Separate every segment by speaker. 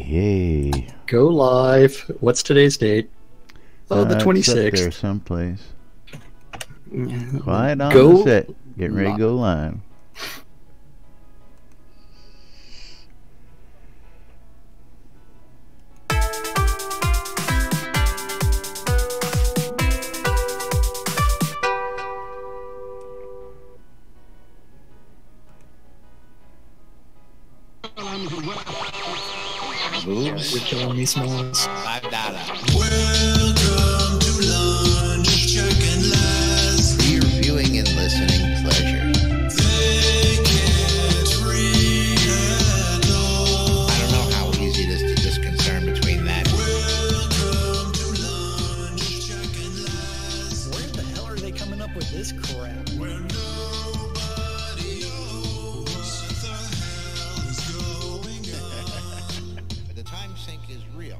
Speaker 1: Yay.
Speaker 2: Go live. What's today's date? Oh, the 26th.
Speaker 1: It's up there someplace. Quiet on
Speaker 2: Go
Speaker 1: the set. Get ready to go live.
Speaker 2: You're killing me, Smalls.
Speaker 3: Welcome to lunch, check and last.
Speaker 4: For your viewing and listening pleasure.
Speaker 3: They can't read at all.
Speaker 4: I don't know how easy it is to discern between that.
Speaker 3: Welcome to lunch, check and last.
Speaker 5: Where the hell are they coming up with this crap?
Speaker 3: Where nobody knows what the hell is going on.
Speaker 4: But the time sink is real.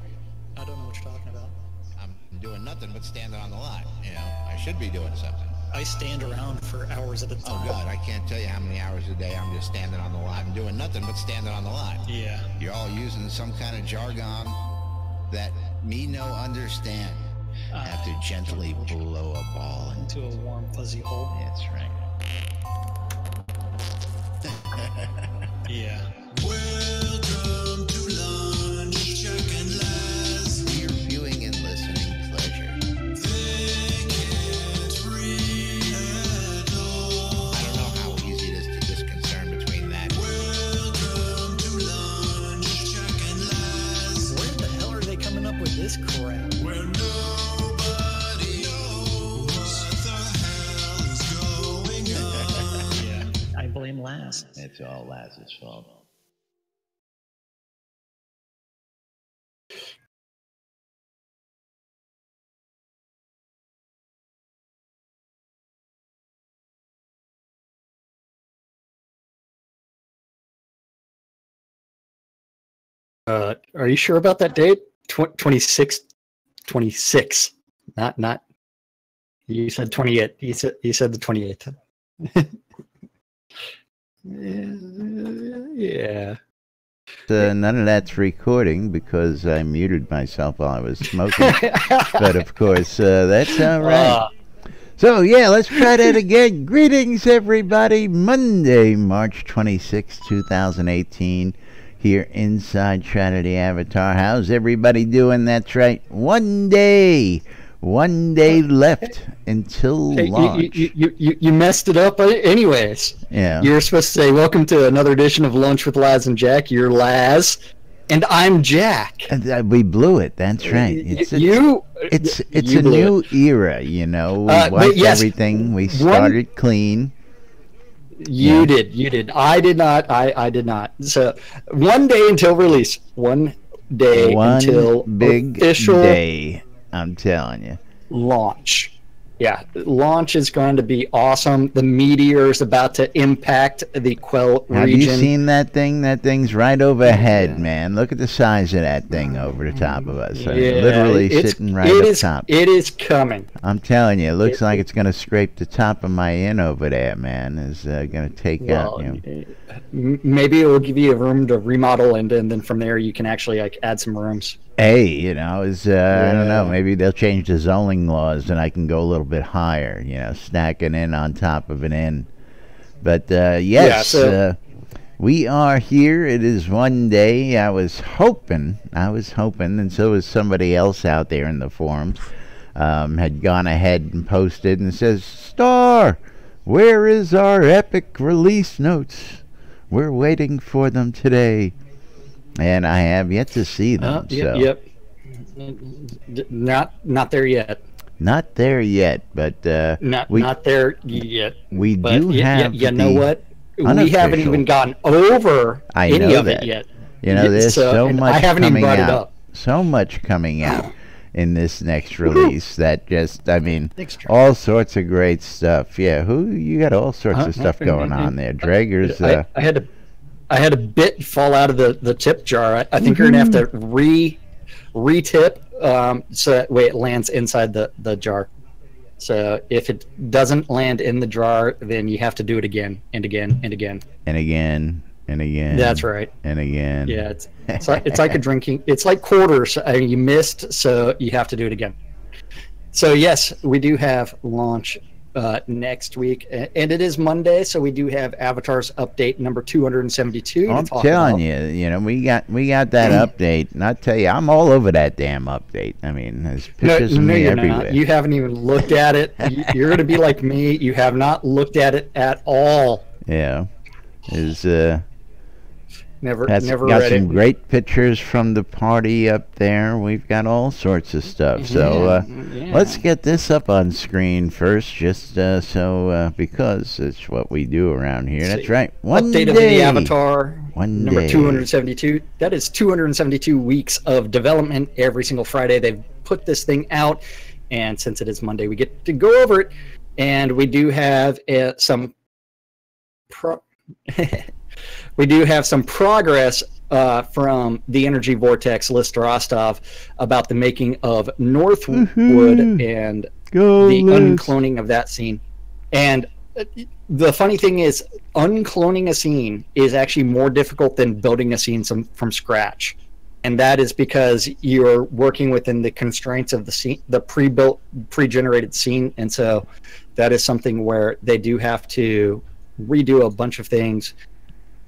Speaker 5: I don't know what you're talking about.
Speaker 4: I'm doing nothing but standing on the line. You know, I should be doing something.
Speaker 5: I stand around for hours at a
Speaker 4: Oh
Speaker 5: time.
Speaker 4: God, I can't tell you how many hours a day I'm just standing on the line. I'm doing nothing but standing on the line.
Speaker 5: Yeah.
Speaker 4: You're all using some kind of jargon that me no understand. Have to gently blow a ball
Speaker 5: Into a warm, fuzzy hole.
Speaker 4: That's right.
Speaker 5: Yeah.
Speaker 3: Welcome to lunch, check and last.
Speaker 4: For your viewing and listening pleasure.
Speaker 3: They can't read at all.
Speaker 4: I don't know how easy it is to discern between that.
Speaker 3: Welcome to lunch, check and last.
Speaker 5: Where the hell are they coming up with this crap?
Speaker 3: Where nobody knows what the hell is going on.
Speaker 5: Yeah. I blame Laz.
Speaker 4: It's all Laz's fault.
Speaker 2: Are you sure about that date? 26. 26. Not. You said 28. You said the 28th. Yeah.
Speaker 1: None of that's recording because I muted myself while I was smoking. But of course, that's all right. So yeah, let's try that again. Greetings, everybody. Monday, March 26, 2018. Here inside Trinity Avatar. How's everybody doing? That's right. One day left until launch.
Speaker 2: You messed it up anyways.
Speaker 1: Yeah.
Speaker 2: You're supposed to say, welcome to another edition of Lunch with Laz and Jack. You're Laz, and I'm Jack.
Speaker 1: And we blew it. That's right. It's
Speaker 2: you
Speaker 1: a
Speaker 2: blew
Speaker 1: new
Speaker 2: it.
Speaker 1: era, you know. We
Speaker 2: But
Speaker 1: wiped
Speaker 2: yes,
Speaker 1: everything. We started clean.
Speaker 2: You did. I did not. I did not. So one day until release. One day until
Speaker 1: big
Speaker 2: official
Speaker 1: day. I'm telling you.
Speaker 2: launch. Yeah, launch is going to be awesome. The meteor is about to impact the Quell region.
Speaker 1: Have you seen that thing? That thing's right overhead, man. Look at the size of that thing over the top of us. I mean, literally sitting right up top.
Speaker 2: It is coming.
Speaker 1: I'm telling you, it looks like it's going to scrape the top of my inn over there, man. It's going to take out, you know.
Speaker 2: Maybe it will give you a room to remodel, and then from there you can actually like add some rooms.
Speaker 1: Hey, you know, I don't know, maybe they'll change the zoning laws and I can go a little bit higher, you know, stacking in on top of an inn. But, yes, we are here. It is one day. I was hoping, and so was somebody else out there in the forums, had gone ahead and posted and says, Star, where is our epic release notes? We're waiting for them today. And I have yet to see them.
Speaker 2: Yep. Not there yet.
Speaker 1: Not there yet, but
Speaker 2: not there yet.
Speaker 1: We
Speaker 2: but
Speaker 1: do have.
Speaker 2: You know what?
Speaker 1: Unofficial.
Speaker 2: We haven't even gone over any of it yet.
Speaker 1: You know, there's so much
Speaker 2: I haven't
Speaker 1: coming
Speaker 2: even brought
Speaker 1: out.
Speaker 2: it up.
Speaker 1: So much coming out in this next release that just, I mean, all sorts of great stuff. Yeah, you got all sorts of stuff going on there. Drager's.
Speaker 2: I had a bit fall out of the tip jar. I think you're gonna have to re-tip so that way it lands inside the jar. So if it doesn't land in the jar, then you have to do it again and again and again.
Speaker 1: And again and again.
Speaker 2: That's right.
Speaker 1: And again.
Speaker 2: Yeah, it's like a drinking. It's like quarters. You missed, so you have to do it again. So yes, we do have launch next week, and it is Monday, so we do have Avatar's update number 272.
Speaker 1: I'm telling you, we got that update, and I tell you, I'm all over that damn update. I mean, there's pictures of me everywhere.
Speaker 2: Not. You haven't even looked at it. You're going to be like me. You have not looked at it at all.
Speaker 1: Yeah,
Speaker 2: never
Speaker 1: got
Speaker 2: read
Speaker 1: some
Speaker 2: it.
Speaker 1: great pictures from the party up there. We've got all sorts of stuff. So let's get this up on screen first, just because it's what we do around here. That's right.
Speaker 2: Update of the Avatar. Number
Speaker 1: day.
Speaker 2: 272. That is 272 weeks of development. Every single Friday they've put this thing out, and since it is Monday, we get to go over it. And we do have some we do have some progress from the Energy Vortex List Rostov about the making of Northwood and the uncloning of that scene. And the funny thing is, uncloning a scene is actually more difficult than building a scene from scratch. And that is because you're working within the constraints of the scene, the pre-built, pre-generated scene. And so that is something where they do have to redo a bunch of things.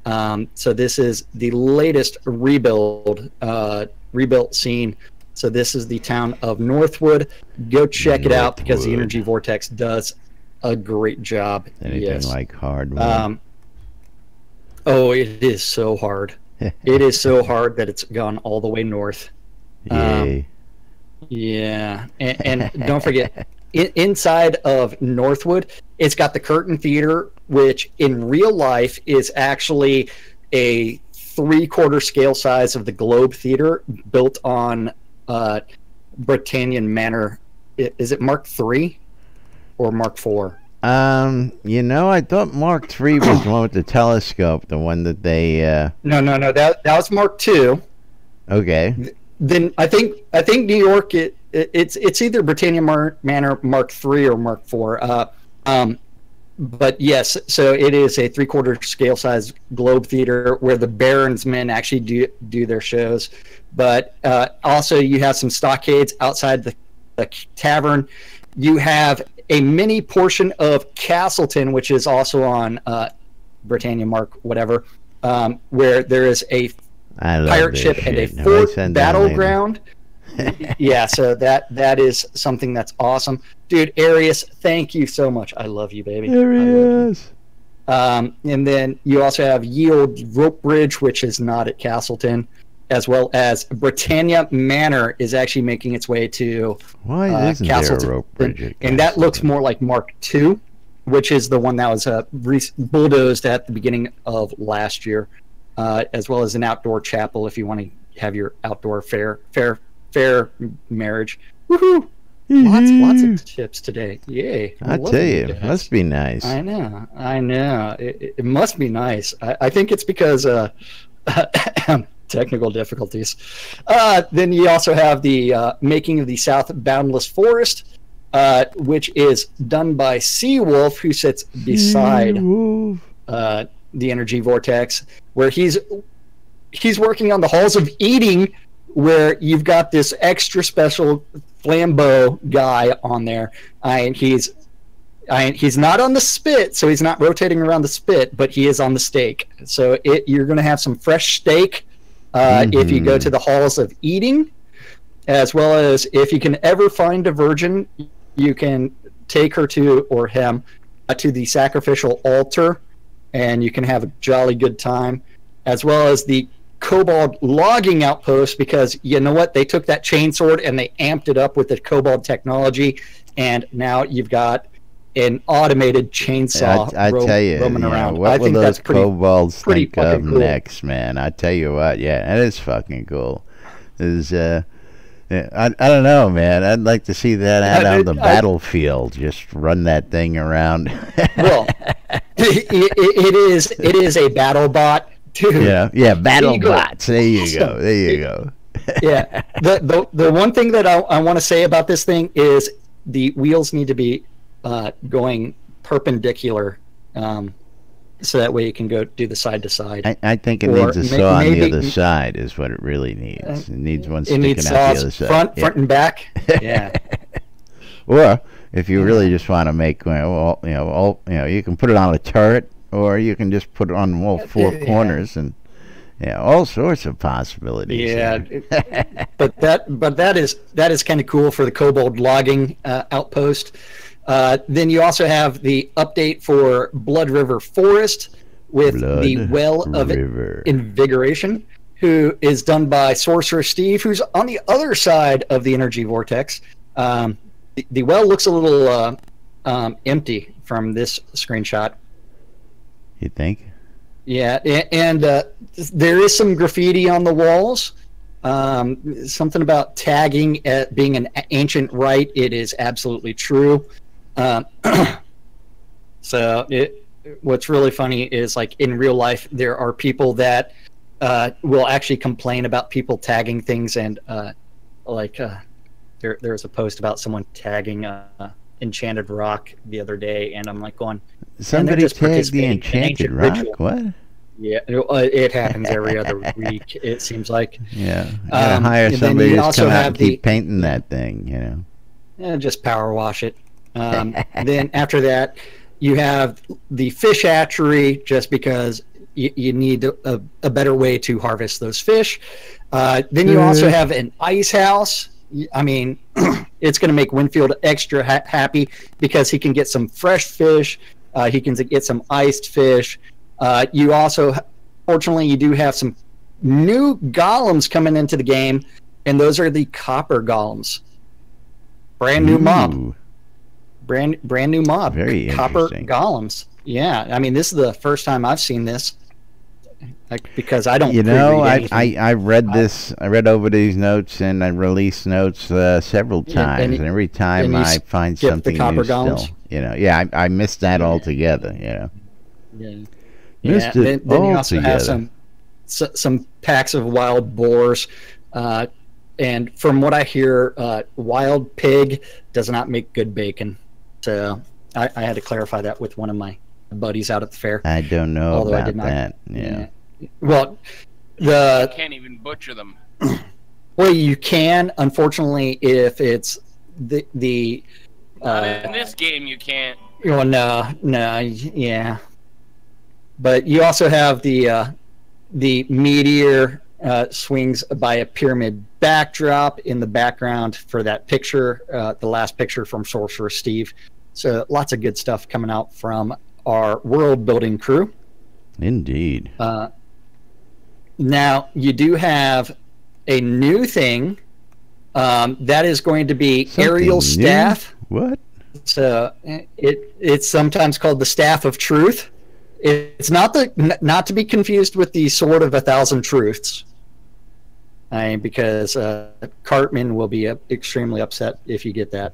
Speaker 2: So this is the latest rebuilt scene. So this is the town of Northwood. Go check it out because the Energy Vortex does a great job.
Speaker 1: Anything like hard work?
Speaker 2: Oh, it is so hard. It is so hard that it's gone all the way north.
Speaker 1: Yay.
Speaker 2: Yeah, and don't forget, inside of Northwood, it's got the Curtain Theater, which in real life is actually a 3/4 scale size of the Globe Theater built on Britannian Manor. Is it Mark III or Mark IV?
Speaker 1: I thought Mark III was the one with the telescope, the one that they
Speaker 2: No, that was Mark II.
Speaker 1: Okay.
Speaker 2: Then I think New York it's either Britannia Manor Mark III or Mark IV. But yes, so it is a 3/4 scale size Globe Theater where the Baron's men actually do their shows. But also you have some stockades outside the tavern. You have a mini portion of Castleton, which is also on Britannia Mark whatever, where there is a pirate ship and a fort battleground. Yeah, so that is something that's awesome. Dude, Arius, thank you so much. I love you, baby.
Speaker 1: Arius.
Speaker 2: And then you also have Yield Rope Bridge, which is not at Castleton, as well as Britannia Manor is actually making its way to
Speaker 1: Castleton. There a rope bridge
Speaker 2: and that looks more like Mark II, which is the one that was bulldozed at the beginning of last year, as well as an outdoor chapel if you want to have your outdoor fair marriage. Woohoo! Lots of tips today. Yay!
Speaker 1: I tell you, it must be nice.
Speaker 2: I know. It must be nice. I think it's because technical difficulties. Then you also have the making of the South Boundless Forest, which is done by Seawolf, who sits beside the Energy Vortex, where he's working on the Halls of Eating, where you've got this extra special flambeau guy on there, and he's not on the spit, so he's not rotating around the spit, but he is on the steak. So you're going to have some fresh steak if you go to the Halls of Eating, as well as if you can ever find a virgin, you can take her or him to the sacrificial altar, and you can have a jolly good time, as well as the Kobold logging outpost, because you know what, they took that chainsword and they amped it up with the Kobold technology, and now you've got an automated chainsaw roaming around.
Speaker 1: What
Speaker 2: I
Speaker 1: will
Speaker 2: think
Speaker 1: those
Speaker 2: that's
Speaker 1: kobolds think of
Speaker 2: cool.
Speaker 1: next, man? I tell you what, that is fucking cool. I don't know, man. I'd like to see that out on the battlefield. Just run that thing around.
Speaker 2: Well, it is a battle bot. Dude,
Speaker 1: yeah, battle bots. There you go.
Speaker 2: Yeah. The one thing that I want to say about this thing is the wheels need to be going perpendicular. so that way you can go do the side to side.
Speaker 1: I think it
Speaker 2: Or
Speaker 1: needs a saw on the
Speaker 2: maybe-
Speaker 1: other side is what it really needs. It needs one
Speaker 2: It
Speaker 1: sticking
Speaker 2: needs
Speaker 1: out the other
Speaker 2: saws
Speaker 1: side.
Speaker 2: front
Speaker 1: Yeah.
Speaker 2: and back. Yeah.
Speaker 1: Or if you really just want to make, you can put it on a turret, or you can just put it on all four corners, and all sorts of possibilities.
Speaker 2: Yeah,
Speaker 1: there.
Speaker 2: but that is kind of cool for the kobold logging outpost. Then you also have the update for Blood River Forest with the Well of
Speaker 1: River.
Speaker 2: Invigoration, who is done by Sorcerer Steve, who's on the other side of the energy vortex. The well looks a little empty from this screenshot.
Speaker 1: You think?
Speaker 2: Yeah, and there is some graffiti on the walls. Something about tagging at being an ancient rite. It is absolutely true. So what's really funny is, like, in real life, there are people that will actually complain about people tagging things, and there was a post about someone tagging Enchanted Rock the other day, and I'm like going,
Speaker 1: Somebody
Speaker 2: just
Speaker 1: tagged the
Speaker 2: participating in
Speaker 1: Enchanted
Speaker 2: ancient
Speaker 1: Rock?
Speaker 2: ritual.
Speaker 1: What?
Speaker 2: Yeah, it happens every other week, it seems like.
Speaker 1: Yeah. You gotta hire
Speaker 2: and then
Speaker 1: somebody
Speaker 2: you
Speaker 1: to
Speaker 2: also
Speaker 1: come out
Speaker 2: have
Speaker 1: and keep painting that thing,
Speaker 2: Just power wash it. Then after that, you have the fish hatchery, just because you need a better way to harvest those fish. Then you also have an ice house. I mean, it's going to make Winfield extra happy because he can get some fresh fish. He can get some iced fish. You also, fortunately, you do have some new golems coming into the game, and those are the copper golems. Brand new mob. Brand new mob.
Speaker 1: Very
Speaker 2: copper
Speaker 1: interesting.
Speaker 2: golems. Yeah, I mean, this is the first time I've seen this, because I don't.
Speaker 1: I read this. I read over these notes, and I released notes several times, and every time I find something new still. I missed that altogether. Missed it
Speaker 2: then you also have
Speaker 1: altogether.
Speaker 2: some packs of wild boars, and from what I hear, wild pig does not make good bacon. So I had to clarify that with one of my buddies out at the fair.
Speaker 1: I don't know
Speaker 2: Although I
Speaker 1: about
Speaker 2: did not-
Speaker 1: that. Yeah.
Speaker 2: Well,
Speaker 6: You can't even butcher them.
Speaker 2: well, you can, unfortunately, if it's the
Speaker 6: Not in this game, you can't.
Speaker 2: well, no, yeah. But you also have the meteor swings by a pyramid backdrop in the background for that picture, the last picture from Sorcerer Steve. So lots of good stuff coming out from our world building crew.
Speaker 1: Indeed.
Speaker 2: Now you do have a new thing that is going to be
Speaker 1: Something
Speaker 2: aerial
Speaker 1: new?
Speaker 2: staff.
Speaker 1: What?
Speaker 2: So it's sometimes called the Staff of Truth. It's not to be confused with the Sword of 1,000 Truths. Because Cartman will be extremely upset if you get that.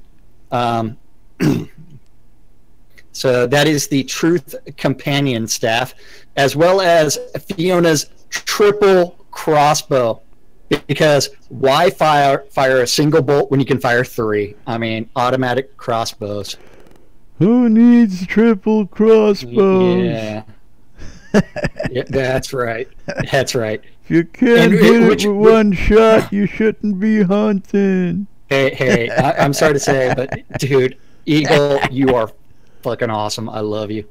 Speaker 2: So that is the Truth Companion staff, as well as Fiona's triple crossbow. Because why fire a single bolt when you can fire 3? I mean, automatic crossbows.
Speaker 1: Who needs triple crossbows?
Speaker 2: Yeah. Yeah, that's right. That's right.
Speaker 1: If you can't
Speaker 2: And
Speaker 1: hit
Speaker 2: which-
Speaker 1: it with one shot, you shouldn't be hunting.
Speaker 2: Hey, I'm sorry to say, but dude, Eagle, you are fucking awesome. I love you.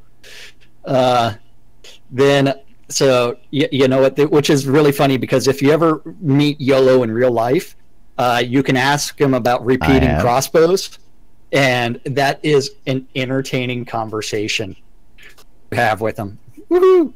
Speaker 2: Then, so you know what? Which is really funny, because if you ever meet YOLO in real life, you can ask him about repeating crossbows, and that is an entertaining conversation to have with him. Woohoo!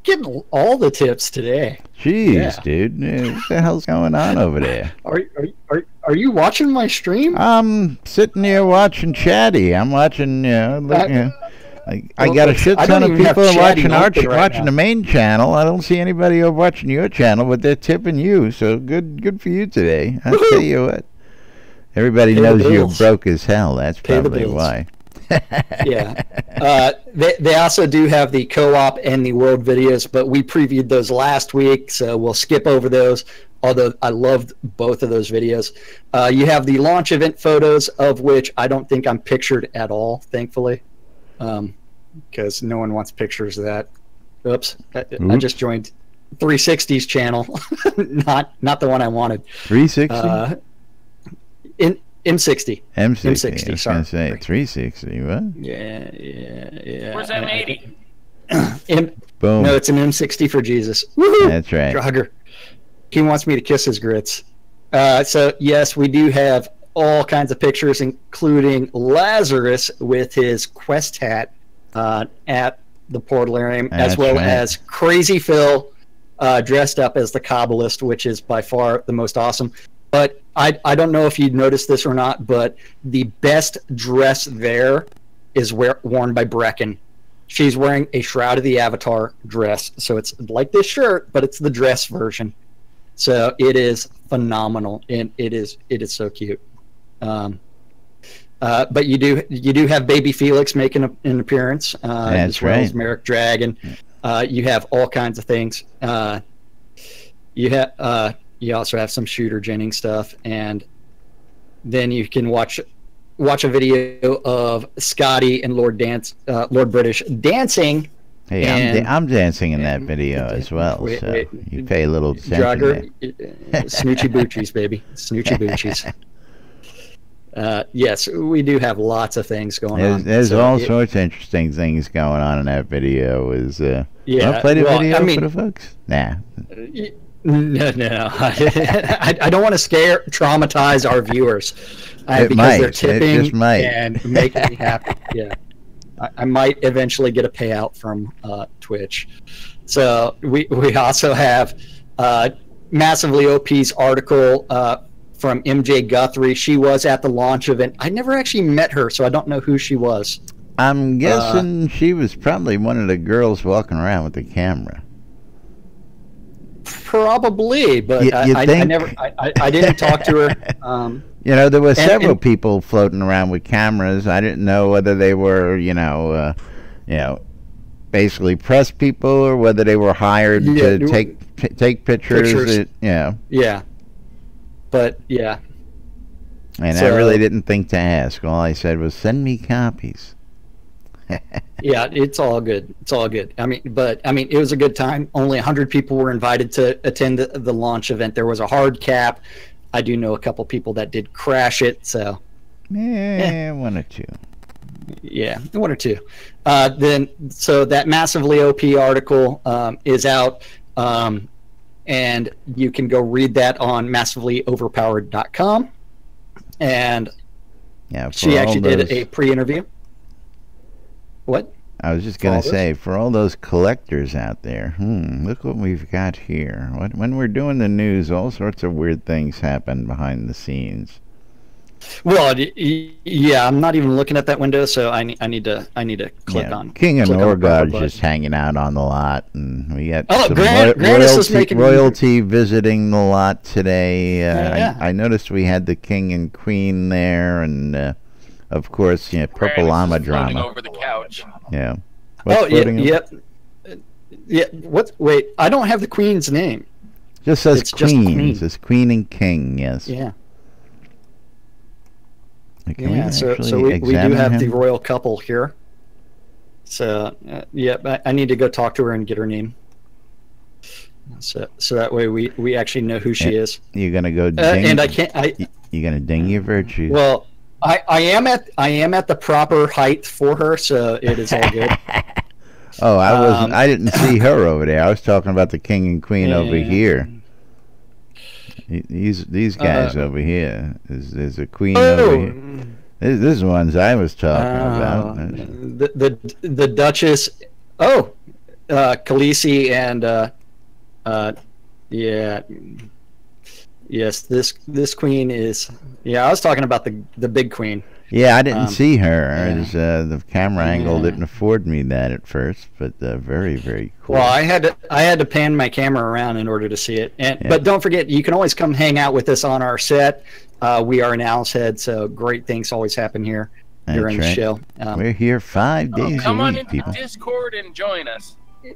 Speaker 2: Getting all the tips today.
Speaker 1: Jeez,
Speaker 2: Yeah.
Speaker 1: dude. What the hell's going on over there?
Speaker 2: Are you watching my stream?
Speaker 1: I'm sitting here watching Chatty. I'm watching, I got a shit
Speaker 2: I
Speaker 1: ton
Speaker 2: don't
Speaker 1: of
Speaker 2: even have
Speaker 1: people
Speaker 2: Chatty
Speaker 1: watching
Speaker 2: open right
Speaker 1: watching
Speaker 2: now.
Speaker 1: the main channel. I don't see anybody over watching your channel, but they're tipping you. So good for you today. I'll tell you what. Everybody
Speaker 2: Pay the
Speaker 1: knows you're
Speaker 2: bills.
Speaker 1: broke as hell. That's
Speaker 2: Pay the
Speaker 1: probably
Speaker 2: bills.
Speaker 1: why.
Speaker 2: Yeah. They also do have the co-op and the world videos, but we previewed those last week, so we'll skip over those, although I loved both of those videos. You have the launch event photos, of which I don't think I'm pictured at all, thankfully, because no one wants pictures of that. Oops, I just joined 360's channel, not the one I wanted.
Speaker 1: 360.
Speaker 2: In M60.
Speaker 1: M60.
Speaker 2: M60.
Speaker 1: I was
Speaker 2: Sorry.
Speaker 1: gonna say 360. What?
Speaker 2: Yeah.
Speaker 6: Where's M80?
Speaker 1: Boom.
Speaker 2: No, it's an M60 for Jesus. Woohoo!
Speaker 1: That's right.
Speaker 2: Jogger. He wants me to kiss his grits. So yes, we do have all kinds of pictures, including Lazarus with his quest hat at the Portalarium, as well as Crazy Phil dressed up as the Kabbalist, which is by far the most awesome. But I don't know if you noticed this or not, but the best dress there is worn by Brecken. She's wearing a Shroud of the Avatar dress. So it's like this shirt, but it's the dress version. So it is phenomenal, and it is so cute. But you do have Baby Felix making an appearance, as well as Merrick Dragon. You have all kinds of things. You also have some Shooter Jennings stuff, and then you can watch a video of Scotty and Lord British dancing.
Speaker 1: Hey, I'm dancing in that video as well. You pay a little attention.
Speaker 2: Jogger, Snoochie Boochies, baby, Snoochie Boochies. Yes, we do have lots of things going on.
Speaker 1: There's all sorts of interesting things going on in that video. I'll play the video for the folks. Nah.
Speaker 2: No. I don't want to traumatize our viewers
Speaker 1: because
Speaker 2: they're tipping
Speaker 1: it
Speaker 2: and making me happy. Yeah, I might eventually get a payout from Twitch. So we also have Massively OP's article from MJ Guthrie. She was at the launch event. I never actually met her, so I don't know who she was.
Speaker 1: I'm guessing she was probably one of the girls walking around with the camera.
Speaker 2: Probably, but I didn't talk to her.
Speaker 1: There were several people floating around with cameras. I didn't know whether they were, basically press people or whether they were hired to take pictures.
Speaker 2: Yeah. But yeah.
Speaker 1: And I really didn't think to ask. All I said was, "Send me copies."
Speaker 2: Yeah, it's all good. It's all good. I mean, it was a good time. Only 100 people were invited to attend the launch event. There was a hard cap. I do know a couple people that did crash it. So,
Speaker 1: one or two.
Speaker 2: Yeah, one or two. So that Massively OP article is out, and you can go read that on massivelyoverpowered.com. And she actually did a pre-interview. What?
Speaker 1: I was just going to say, for all those collectors out there, look what we've got here. When we're doing the news, all sorts of weird things happen behind the scenes.
Speaker 2: Well, yeah, I'm not even looking at that window, so I need to click on.
Speaker 1: King and Norgard's just hanging out on the lot, and we got
Speaker 2: some
Speaker 1: royalty visiting the lot today. I noticed we had the King and Queen there, and of course, Purple Llama drama.
Speaker 6: Over the couch.
Speaker 1: Yeah.
Speaker 2: Yep. Yeah. What? Wait, I don't have the Queen's name.
Speaker 1: Just says Queen. It says Queen and King. Yes.
Speaker 2: Yeah.
Speaker 1: So
Speaker 2: we do have the royal couple here. So I need to go talk to her and get her name. So that way we actually know who she is.
Speaker 1: You're gonna go ding,
Speaker 2: and I can't.
Speaker 1: You're gonna ding your virtues.
Speaker 2: Well, I am at the proper height for her, so it is all good.
Speaker 1: Oh, I wasn't. I didn't see her over there. I was talking about the King and Queen over here. These guys over here. There's a queen over here. This is the ones I was talking about.
Speaker 2: The Duchess. Oh, Khaleesi and yes, this queen is. Yeah, I was talking about the big queen.
Speaker 1: Yeah, I didn't see her. The camera angle didn't afford me that at first, but very, very cool.
Speaker 2: Well, I had to pan my camera around in order to see it. But don't forget, you can always come hang out with us on our set. We are in Owl's Head, so great things always happen here during the show.
Speaker 1: We're here 5 days a week,
Speaker 6: come on into
Speaker 1: people.
Speaker 6: Discord and join us.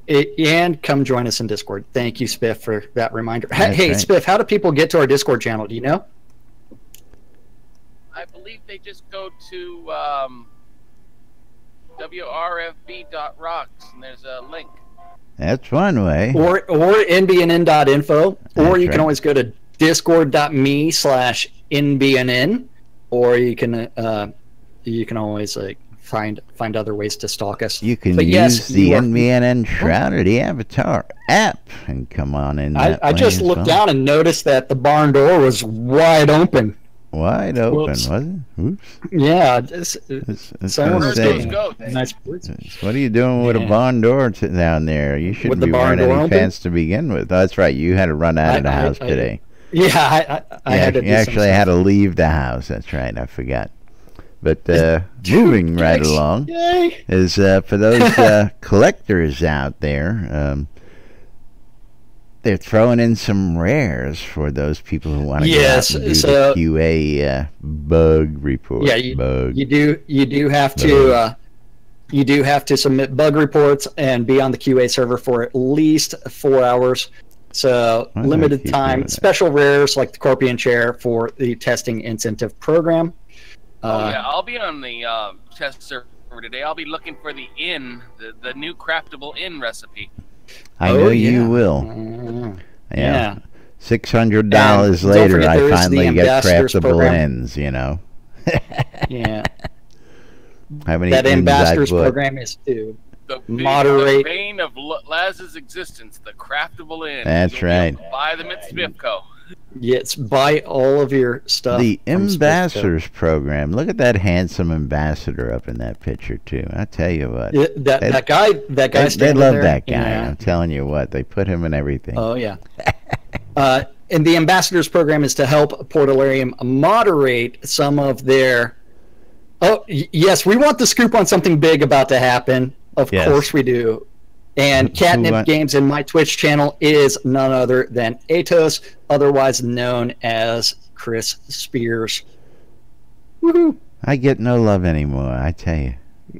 Speaker 2: And come join us in Discord. Thank you, Spiff, for that reminder. Hey, Spiff, how do people get to our Discord channel? Do you know?
Speaker 6: I believe they just go to wrfb.rocks, and there's a link.
Speaker 1: That's one way.
Speaker 2: Or nbnn.info,
Speaker 1: That's
Speaker 2: or you
Speaker 1: right.
Speaker 2: can always go to discord.me/nbnn, or you can always find other ways to stalk us.
Speaker 1: You can
Speaker 2: But
Speaker 1: use
Speaker 2: yes,
Speaker 1: the
Speaker 2: you are-
Speaker 1: NBNN Shrouded Avatar app and come on in. That
Speaker 2: I
Speaker 1: way
Speaker 2: just
Speaker 1: as
Speaker 2: looked
Speaker 1: well.
Speaker 2: down and noticed that the barn door was wide open.
Speaker 1: Wide open,
Speaker 2: Whoops.
Speaker 1: was it? Oops.
Speaker 2: Yeah,
Speaker 1: gonna
Speaker 2: someone was
Speaker 1: say.
Speaker 2: getting
Speaker 6: Goats.
Speaker 2: nice birds.
Speaker 1: What are you doing with a
Speaker 2: Yeah.
Speaker 1: barn door down there? You shouldn't
Speaker 2: With the
Speaker 1: be
Speaker 2: barn
Speaker 1: wearing
Speaker 2: door
Speaker 1: any
Speaker 2: open?
Speaker 1: pants to begin with. That's right. You had to run out of the house
Speaker 2: I-
Speaker 1: today.
Speaker 2: Yeah, I had to.
Speaker 1: You actually had to leave the house. That's right. I forgot. But moving right along
Speaker 2: Yay!
Speaker 1: is for those collectors out there. They're throwing in some rares for those people who want to go out and do the QA bug report.
Speaker 2: Yeah,
Speaker 1: bug.
Speaker 2: you do have to submit bug reports and be on the QA server for at least 4 hours. So
Speaker 1: Why do I
Speaker 2: limited
Speaker 1: keep
Speaker 2: time,
Speaker 1: doing that?
Speaker 2: special rares like the Scorpion Chair for the testing incentive program.
Speaker 6: Yeah, I'll be on the test server today. I'll be looking for the the new craftable recipe.
Speaker 1: I know you will.
Speaker 2: Yeah.
Speaker 1: $600
Speaker 2: And don't
Speaker 1: later,
Speaker 2: forget
Speaker 1: I
Speaker 2: there is the
Speaker 1: finally get
Speaker 2: ambassadors
Speaker 1: craftable
Speaker 2: program.
Speaker 1: ends. You know.
Speaker 2: Yeah.
Speaker 1: How many
Speaker 2: That
Speaker 1: ends
Speaker 2: ambassadors
Speaker 1: I put?
Speaker 2: program is to
Speaker 6: The
Speaker 2: moderate.
Speaker 6: the vein of Laz's existence, the craftable inn.
Speaker 1: That's
Speaker 6: You'll be able
Speaker 1: right.
Speaker 6: to buy them at Spivco.
Speaker 2: Yes, buy all of your stuff.
Speaker 1: The
Speaker 2: from Spivco.
Speaker 1: ambassadors program. Look at that handsome ambassador up in that picture too. I tell you what.
Speaker 2: Yeah, that guy
Speaker 1: They
Speaker 2: standing
Speaker 1: love
Speaker 2: there,
Speaker 1: that guy.
Speaker 2: yeah.
Speaker 1: I'm telling you what. They put him in everything.
Speaker 2: Oh yeah. And the ambassadors program is to help Portalarium moderate some of their. Oh yes, we want the scoop on something big about to happen. Of
Speaker 1: Yes.
Speaker 2: course we do. And Catnip
Speaker 1: want-
Speaker 2: Games in my Twitch channel is none other than Atos, otherwise known as Chris Spears. Woohoo!
Speaker 1: I get no love anymore. I tell you.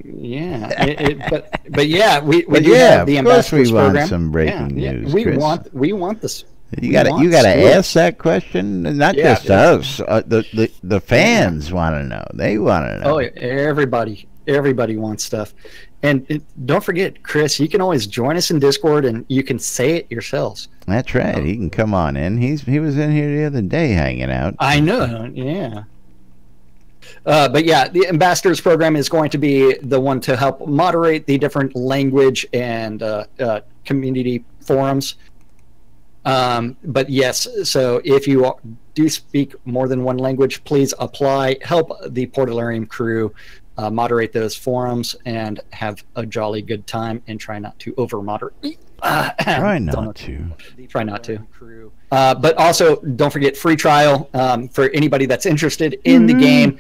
Speaker 2: Yeah, but yeah, we
Speaker 1: But
Speaker 2: do
Speaker 1: yeah,
Speaker 2: have the
Speaker 1: of course we
Speaker 2: ambassadors
Speaker 1: want
Speaker 2: program.
Speaker 1: some breaking news,
Speaker 2: We
Speaker 1: Chris.
Speaker 2: want this.
Speaker 1: You gotta ask that question. Not
Speaker 2: Yeah,
Speaker 1: just us. The fans want to know. They want to know.
Speaker 2: Oh, everybody wants stuff. And don't forget, Chris, you can always join us in Discord and you can say it yourselves.
Speaker 1: That's right. He can come on in. He was in here the other day hanging out.
Speaker 2: I know, yeah. But yeah, the ambassadors program is going to be the one to help moderate the different language and community forums. But yes, so if you do speak more than one language, please apply. Help the Portalarium crew moderate those forums and have a jolly good time, and try not to over moderate.
Speaker 1: Try not to.
Speaker 2: Try not to. But also, don't forget free trial for anybody that's interested in the game.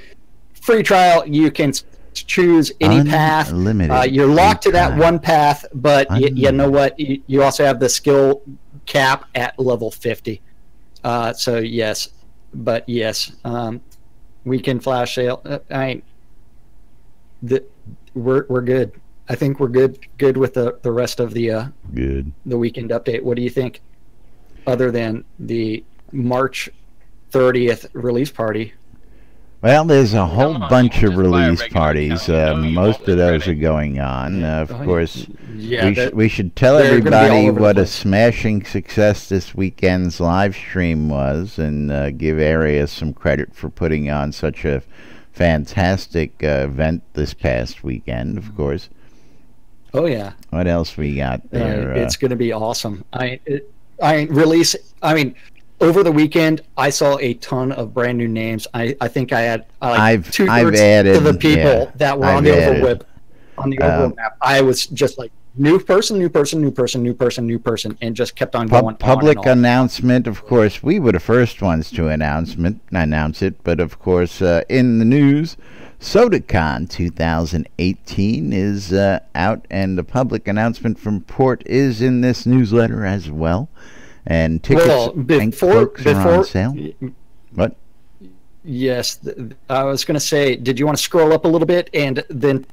Speaker 2: Free trial, you can choose any path.
Speaker 1: Unlimited
Speaker 2: You're locked to
Speaker 1: free
Speaker 2: that
Speaker 1: trial.
Speaker 2: one path, but you know what? You also have the skill cap at level 50. So yes, but yes, weekend flash sale. We're good. I think we're good with the rest of the weekend update. What do you think? Other than the March 30th release party.
Speaker 1: Well, there's a whole
Speaker 6: on,
Speaker 1: bunch
Speaker 6: you
Speaker 1: of
Speaker 6: can just buy a
Speaker 1: release
Speaker 6: regular
Speaker 1: parties.
Speaker 6: account, you know,
Speaker 1: Most
Speaker 6: you
Speaker 1: of those
Speaker 6: won't
Speaker 1: are going on. Of course,
Speaker 2: Yeah,
Speaker 1: we should tell
Speaker 2: they're gonna be all
Speaker 1: everybody
Speaker 2: over the
Speaker 1: what a
Speaker 2: place.
Speaker 1: smashing success this weekend's live stream was, and give Arius some credit for putting on such a fantastic event this past weekend. Of course.
Speaker 2: Oh yeah.
Speaker 1: What else we got there?
Speaker 2: It's going to be awesome. Over the weekend, I saw a ton of brand new names. I think I had
Speaker 1: I've
Speaker 2: two-thirds
Speaker 1: added
Speaker 2: of the people that were on the overwhip map. I was just like new person, and just kept on going.
Speaker 1: Public
Speaker 2: on and on.
Speaker 1: announcement, of course. We were the first ones to announce it, but of course, in the news, SodaCon 2018 is out, and the public announcement from Port is in this newsletter as well. And tickets and cloaks are on sale. What?
Speaker 2: Yes, I was going to say, did you want to scroll up a little bit and then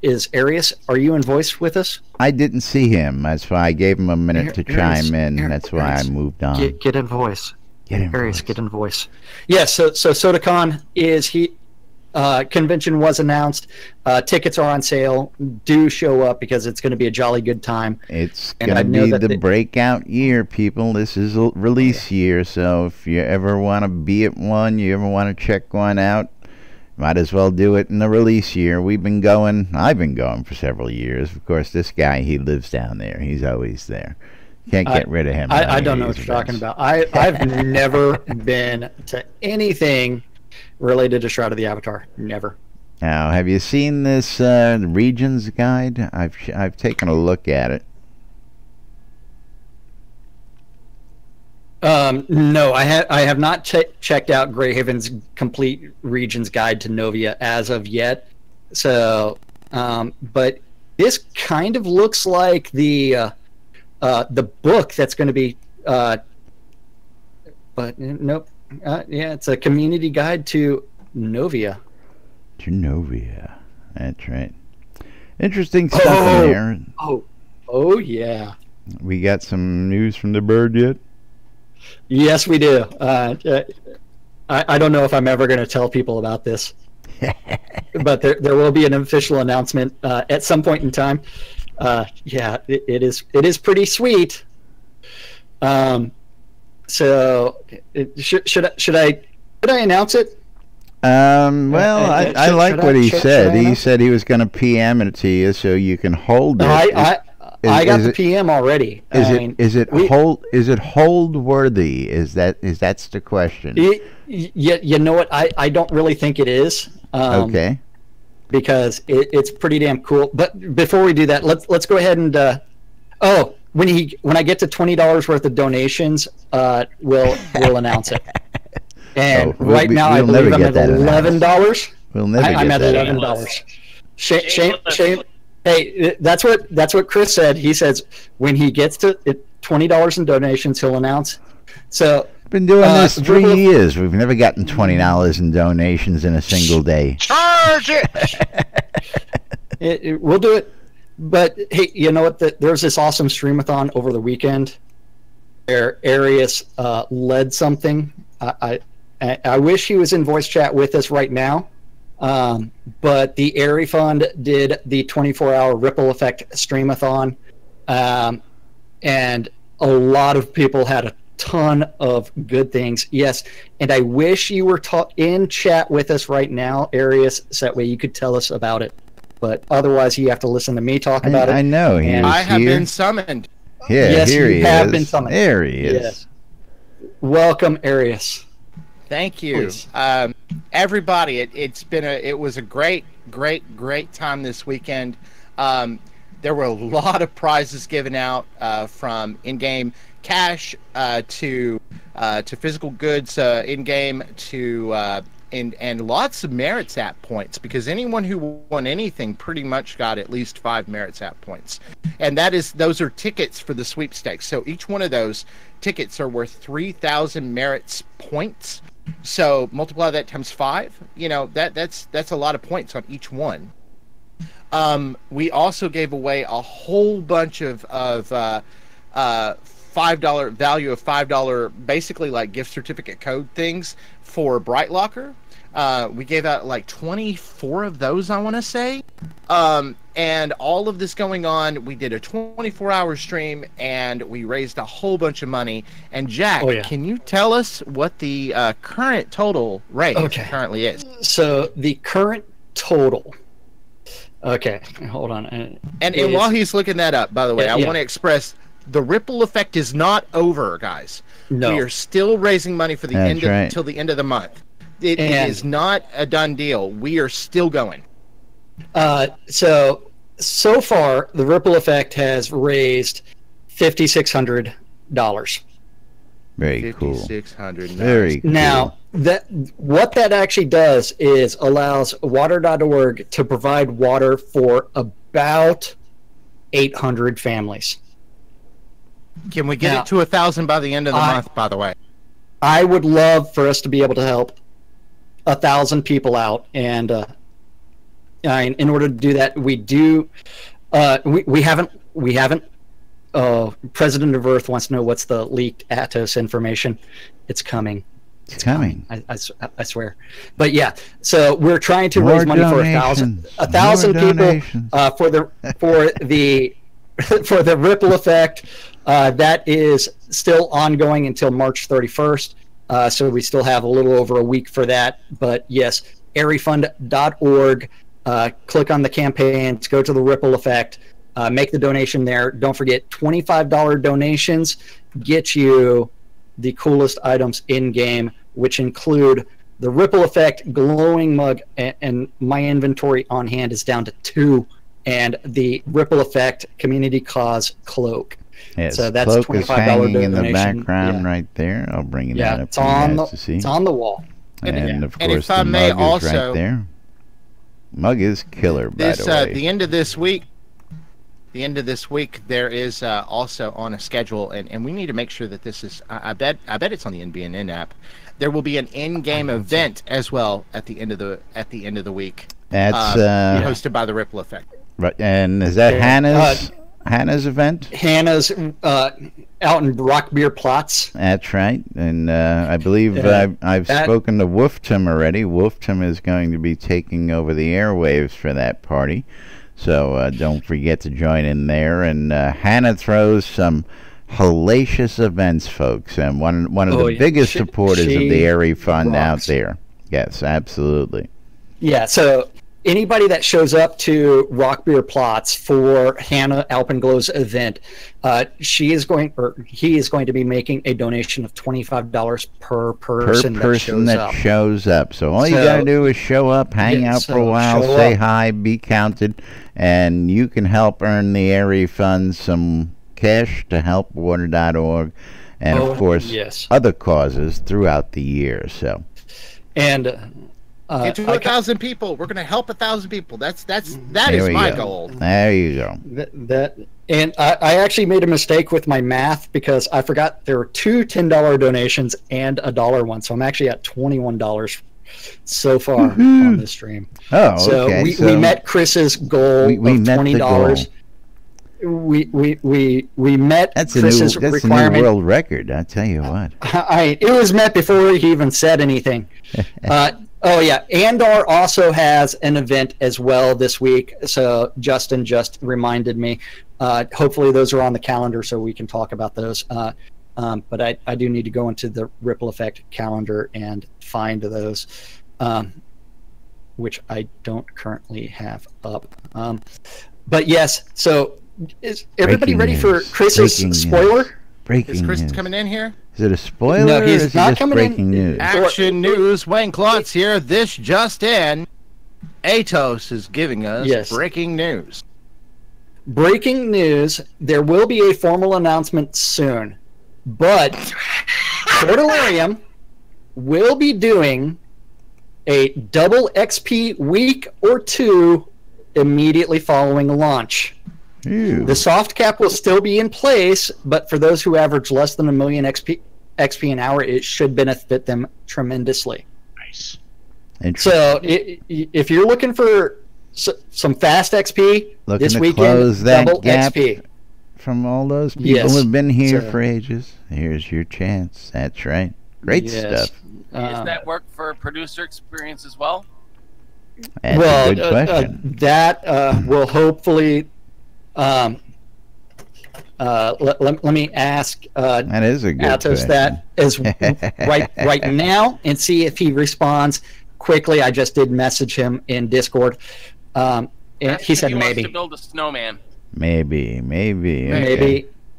Speaker 2: is Arius, are you in voice with us?
Speaker 1: I didn't see him. That's why I gave him a minute to chime in. That's why I moved on.
Speaker 2: Get in voice.
Speaker 1: Get in
Speaker 2: Arius,
Speaker 1: voice.
Speaker 2: get in voice. Yes, so SodaCon is convention was announced. Tickets are on sale. Do show up because it's going to be a jolly good time.
Speaker 1: It's going to be the breakout year, people. This is a release year, so if you ever want to be at one, you ever want to check one out, might as well do it in the release year. I've been going for several years. Of course, this guy, he lives down there. He's always there. Can't get rid of him.
Speaker 2: I don't know what you're talking about. I've never been to anything related to Shroud of the Avatar. Never.
Speaker 1: Now, have you seen this Regions Guide? I've taken a look at it.
Speaker 2: No, I have not checked out Greyhaven's complete Regions Guide to Novia as of yet. So, but this kind of looks like the book that's going to be, but nope. Yeah, it's a community guide to Novia.
Speaker 1: To Novia. That's right. Interesting stuff in there.
Speaker 2: Oh, yeah.
Speaker 1: We got some news from the bird yet?
Speaker 2: Yes, we do. I don't know if I'm ever going to tell people about this, but there will be an official announcement at some point in time. Yeah, it is pretty sweet. So should I announce it?
Speaker 1: Well, I like what he said. He said he was going to PM it to you so you can hold it.
Speaker 2: I got the PM already.
Speaker 1: Is it hold worthy? Is that's the question?
Speaker 2: You know what? I don't really think it is.
Speaker 1: Okay.
Speaker 2: Because it's pretty damn cool. But before we do that, let's go ahead and when I get to $20 worth of donations, we'll announce it. And right now I believe I'm at $11.
Speaker 1: We'll never get
Speaker 2: I'm at
Speaker 1: that
Speaker 2: $11. Shame. Hey, that's what Chris said. He says when he gets to $20 in donations, he'll announce. So
Speaker 1: been doing this 3 years. We've never gotten $20 in donations in a single day.
Speaker 6: Charge
Speaker 2: it! We'll do it. But hey, you know what? There's this awesome streamathon over the weekend where Arius led something. I wish he was in voice chat with us right now. But the Airy Fund did the 24-hour Ripple Effect streamathon, and a lot of people had a ton of good things. Yes, and I wish you were in chat with us right now, Arius, so that way you could tell us about it. But otherwise, you have to listen to me talk about it.
Speaker 1: I know.
Speaker 6: I have been summoned.
Speaker 1: Yeah,
Speaker 2: yes,
Speaker 1: here
Speaker 2: you have been summoned.
Speaker 1: There he is.
Speaker 2: Yes. Welcome, Arius.
Speaker 7: Thank you, everybody. It was a great time this weekend. There were a lot of prizes given out, from in-game cash to physical goods in-game to and lots of merits app points, because anyone who won anything pretty much got at least 5 merits app points, and those are tickets for the sweepstakes. So each one of those tickets are worth 3,000 merits points. So multiply that times 5. You know, that's a lot of points on each one. We also gave away a whole bunch of $5 value of $5, basically like gift certificate code things for Bright Locker. We gave out like 24 of those, I want to say. And all of this going on, we did a 24-hour stream, and we raised a whole bunch of money. And Jack, can you tell us what the current total raise currently is?
Speaker 2: So the current total. Okay, hold on.
Speaker 7: And while he's looking that up, by the way, I want to express the Ripple Effect is not over, guys. No. We are still raising money for the until the end of the month. It is not a done deal. We are still going. So
Speaker 2: far, the Ripple Effect has raised $5,600.
Speaker 1: Very cool.
Speaker 7: $5,600.
Speaker 1: Very cool.
Speaker 2: Now, what that actually does is allows water.org to provide water for about 800 families.
Speaker 7: Can we get it to 1,000 by the end of the month, by the way?
Speaker 2: I would love for us to be able to help 1,000 people out, and in order to do that, we haven't. President of Earth wants to know what's the leaked Atos information. It's coming.
Speaker 1: It's coming.
Speaker 2: I swear. But yeah, so we're trying to
Speaker 1: More
Speaker 2: raise money for
Speaker 1: donations.
Speaker 2: 1,000
Speaker 1: More
Speaker 2: people
Speaker 1: donations.
Speaker 2: for the for the ripple effect. That is still ongoing until March 31st. So we still have a little over a week for that. But yes, airyfund.org. Click on the campaigns. Go to the ripple effect. Make the donation there. Don't forget, $25 donations get you the coolest items in game, which include the ripple effect glowing mug, and my inventory on hand is down to 2, and the ripple effect community cause cloak.
Speaker 1: Yes,
Speaker 2: So that's
Speaker 1: cloak
Speaker 2: $25
Speaker 1: is hanging
Speaker 2: donation.
Speaker 1: in the background right there. I'll bring it
Speaker 2: Yeah,
Speaker 1: up
Speaker 2: it's
Speaker 1: for you
Speaker 2: on
Speaker 1: guys
Speaker 2: the
Speaker 1: to see.
Speaker 2: it's on the wall.
Speaker 1: And of
Speaker 7: And
Speaker 1: course,
Speaker 7: if I
Speaker 1: the
Speaker 7: may
Speaker 1: mug is
Speaker 7: also-
Speaker 1: right there. Mug is killer, by
Speaker 7: This
Speaker 1: the way.
Speaker 7: the end of this week. The end of this week, there is also on a schedule, and we need to make sure that this is. I bet it's on the NBNN app. There will be an in-game event as well at the end of the week.
Speaker 1: That's
Speaker 7: hosted by the Ripple Effect.
Speaker 1: right. And is that Hannah's event?
Speaker 2: Hannah's out in Rockbeer Platz.
Speaker 1: That's right. And I believe I've
Speaker 2: that-
Speaker 1: spoken to Wolftum already. Wolftum is going to be taking over the airwaves for that party. So don't forget to join in there. And Hannah throws some hellacious events, folks. And one of the biggest supporters of the Airy Fund out there. Yes, absolutely.
Speaker 2: Yeah, so anybody that shows up to Rockbeer Platz for Hannah Alpenglow's event, he is going to be making a donation of $25 per person
Speaker 1: that shows up. So all you got to do is show up, hang out for a while, say hi, be counted, and you can help earn the Airy Fund some cash to help water.org and, of course, other causes throughout the year. So,
Speaker 2: and
Speaker 7: get to 1,000 people. We're going to help 1,000 people. That is my goal.
Speaker 1: There you go.
Speaker 2: And I actually made a mistake with my math because I forgot there were 2 $10 donations and a $1 one. So I'm actually at $21 so far on this stream.
Speaker 1: Oh,
Speaker 2: so
Speaker 1: okay.
Speaker 2: We met Chris's goal
Speaker 1: we
Speaker 2: of
Speaker 1: met
Speaker 2: $20. We met Chris's requirement.
Speaker 1: That's a new world record. I tell you what.
Speaker 2: It was met before he even said anything. Oh yeah, Andor also has an event as well this week. So Justin just reminded me. Hopefully those are on the calendar so we can talk about those. But I do need to go into the Ripple Effect calendar and find those, which I don't currently have up. But yes, so is everybody ready for Chris's spoiler?
Speaker 7: Is Chris coming in here?
Speaker 1: Is it a spoiler?
Speaker 2: No, he's
Speaker 1: or is
Speaker 2: not
Speaker 1: it just
Speaker 2: coming
Speaker 1: breaking
Speaker 2: in.
Speaker 1: news?
Speaker 7: Action news. Wayne Klotz here. This just in. Atos is giving us breaking news.
Speaker 2: Breaking news. There will be a formal announcement soon, but Cordelarium will be doing a double XP week or 2 immediately following launch.
Speaker 1: Ew.
Speaker 2: The soft cap will still be in place, but for those who average less than 1 million XP an hour, it should benefit them tremendously.
Speaker 8: Nice.
Speaker 2: So if you're looking for some fast XP this weekend,
Speaker 1: close that
Speaker 2: double
Speaker 1: gap
Speaker 2: XP.
Speaker 1: From all those people who've been here for ages. Here's your chance. That's right. Great stuff.
Speaker 6: Does that work for producer experience as well?
Speaker 1: That's a good question.
Speaker 2: That will hopefully. Let me ask.
Speaker 1: That is a good
Speaker 2: Atos
Speaker 1: question.
Speaker 2: that is right now and see if he responds quickly. I just did message him in Discord. And he said maybe.
Speaker 6: Wants to build a snowman.
Speaker 1: Maybe.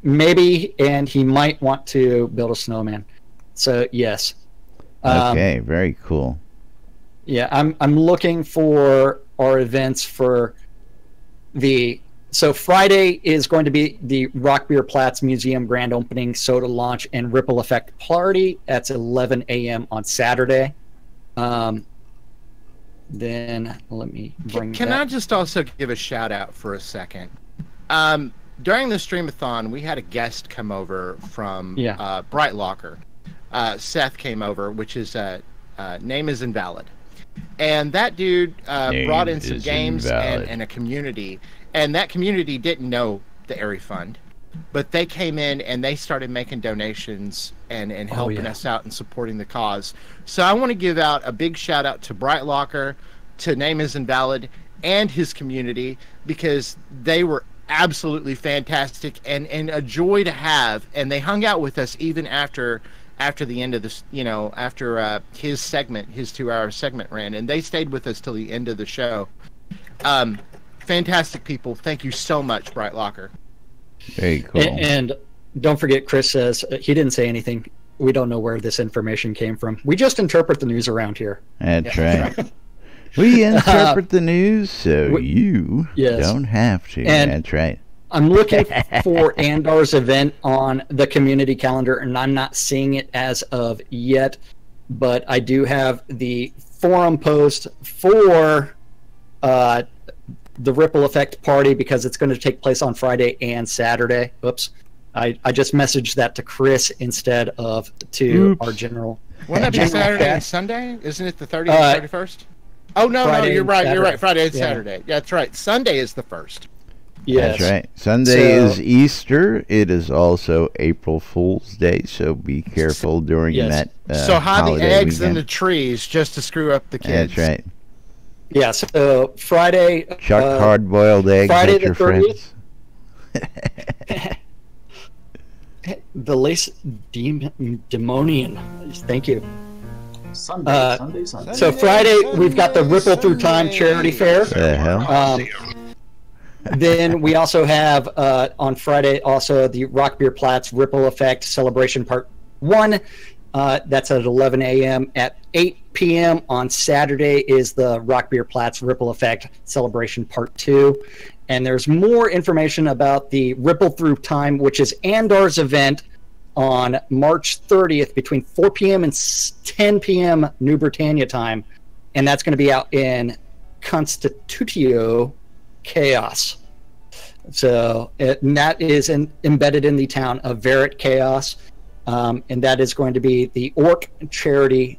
Speaker 2: Maybe, and he might want to build a snowman. So yes.
Speaker 1: Okay, very cool.
Speaker 2: Yeah, I'm looking for our events for the. So Friday is going to be the Rockbeer Platz Museum grand opening, soda launch, and Ripple Effect party. That's 11 a.m. on Saturday. Then let me bring.
Speaker 7: Can I just also give a shout out for a second? During the streamathon, we had a guest come over from Bright Locker. Seth came over, which is name is invalid, and that dude brought in some games and a community, and that community didn't know the Airy Fund. but they came in and they started making donations and helping us out and supporting the cause. So I want to give out a big shout out to Bright Locker, to Name Is Invalid, and his community, because they were absolutely fantastic and a joy to have, and they hung out with us even after the end of this, after his 2-hour segment ran, and they stayed with us till the end of the show. Fantastic people. Thank you so much, Bright Locker.
Speaker 1: Very cool.
Speaker 2: And don't forget, Chris says he didn't say anything. We don't know where this information came from. We just interpret the news around here.
Speaker 1: That's right. We interpret the news so you don't have to.
Speaker 2: And
Speaker 1: that's right.
Speaker 2: I'm looking for Andar's event on the community calendar, and I'm not seeing it as of yet, but I do have the forum post for the Ripple Effect party, because it's going to take place on Friday and Saturday. Oops. I just messaged that to Chris instead of to our general.
Speaker 7: Wouldn't that be Saturday and Sunday? Isn't it the 30th and 31st? Oh, no, you're right. Saturday. You're right. Friday and Saturday. Yeah, that's right. Sunday is the 1st.
Speaker 1: Yes. That's right. Sunday is Easter. It is also April Fool's Day, so be careful during that
Speaker 7: so hide the eggs
Speaker 1: weekend
Speaker 7: in the trees just to screw up the kids.
Speaker 1: That's right.
Speaker 2: Yeah, so Friday...
Speaker 1: Chuck hard-boiled eggs
Speaker 2: Friday
Speaker 1: at your
Speaker 2: the 30th.
Speaker 1: Friends.
Speaker 2: The Lace Demonian. Thank you.
Speaker 8: Sunday.
Speaker 2: So Friday, we've got the Ripple Through Time charity fair.
Speaker 1: The hell?
Speaker 2: Then we also have on Friday also the Rock Beer Platts Ripple Effect Celebration Part 1. That's at 11 a.m. At 8 p.m. on Saturday is the Rock Beer Platts Ripple Effect Celebration Part 2. And there's more information about the Ripple Through Time, which is Andar's event on March 30th between 4 p.m. and 10 p.m. New Britannia time. And that's going to be out in Constitutio Chaos. So and that is embedded in the town of Verret Chaos. And that is going to be the Orc Charity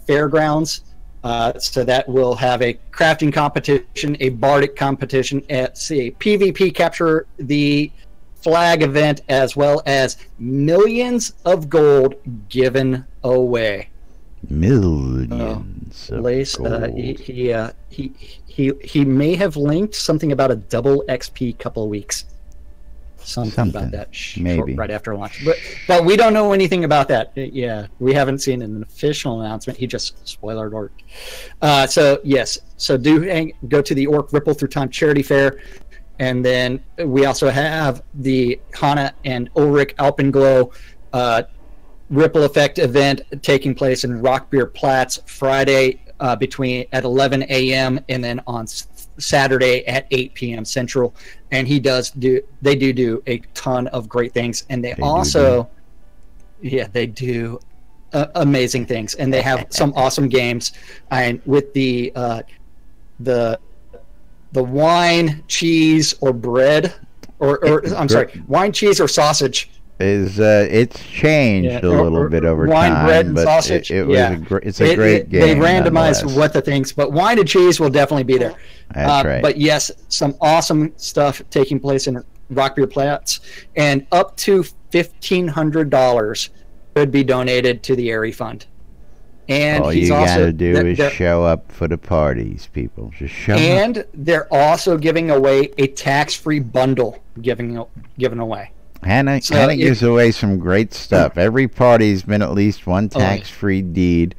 Speaker 2: Fairgrounds. So that will have a crafting competition, a bardic competition, a PvP capture the flag event, as well as millions of gold given away.
Speaker 1: Millions of
Speaker 2: Lace,
Speaker 1: gold.
Speaker 2: He may have linked something about a double XP couple of weeks. Something about that
Speaker 1: maybe
Speaker 2: right after launch, but we don't know anything about that. Yeah, we haven't seen an official announcement. He just spoiler alert. So yes, so go to the Orc Ripple Through Time charity fair, and then we also have the Hana and Ulrich Alpenglow Ripple Effect event taking place in Rock Beer Platts Friday at 11 a.m. and then on Saturday at 8 p.m. Central. And they do a ton of great things, and they do amazing things, and they have some awesome games. And with the wine, cheese, or bread, or I'm sorry, wine, cheese, or sausage.
Speaker 1: It's changed a little bit over
Speaker 2: wine,
Speaker 1: time,
Speaker 2: bread, and
Speaker 1: but
Speaker 2: sausage.
Speaker 1: it's a great game.
Speaker 2: They randomize what the things, but wine and cheese will definitely be there.
Speaker 1: That's right.
Speaker 2: But yes, some awesome stuff taking place in Rock Beer Platts, and up to $1,500 could be donated to the Airy Fund. And
Speaker 1: all you gotta do is show up for the parties, people. Just show up.
Speaker 2: And they're also giving away a tax-free bundle given away.
Speaker 1: Hannah gives away some great stuff. Every party's been at least one tax-free deed,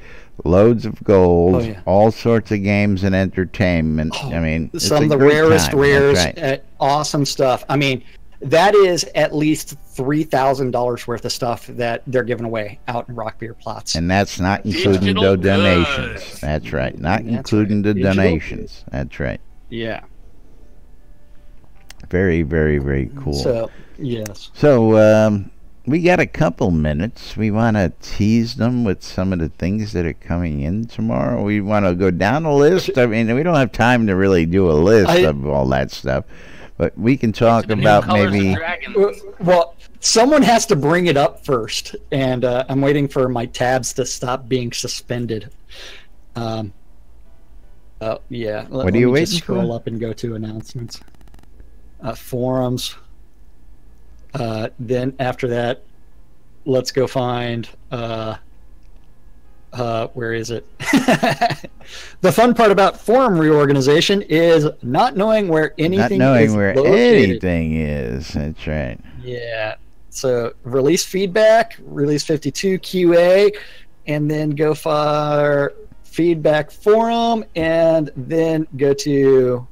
Speaker 1: loads of gold, all sorts of games and entertainment. I mean,
Speaker 2: some of the rarest rares, awesome stuff. I mean, that is at least $3,000 worth of stuff that they're giving away out in Rock Beer Platts.
Speaker 1: And that's not including the donations. That's right. Not including the donations. That's right.
Speaker 2: Yeah.
Speaker 1: Very, very, very cool.
Speaker 2: So, yes.
Speaker 1: So, we got a couple minutes. We want to tease them with some of the things that are coming in tomorrow. We want to go down the list. I mean, we don't have time to really do a list of all that stuff. But we can talk about maybe...
Speaker 2: Well, someone has to bring it up first. And I'm waiting for my tabs to stop being suspended. Yeah.
Speaker 1: What are you waiting
Speaker 2: for? Scroll up and go to announcements. Forums. Then after that, let's go find where is it? The fun part about forum reorganization is not knowing where anything is located.
Speaker 1: anything is. That's right.
Speaker 2: Yeah. So release feedback, release 52 QA, and then go for feedback forum, and then go to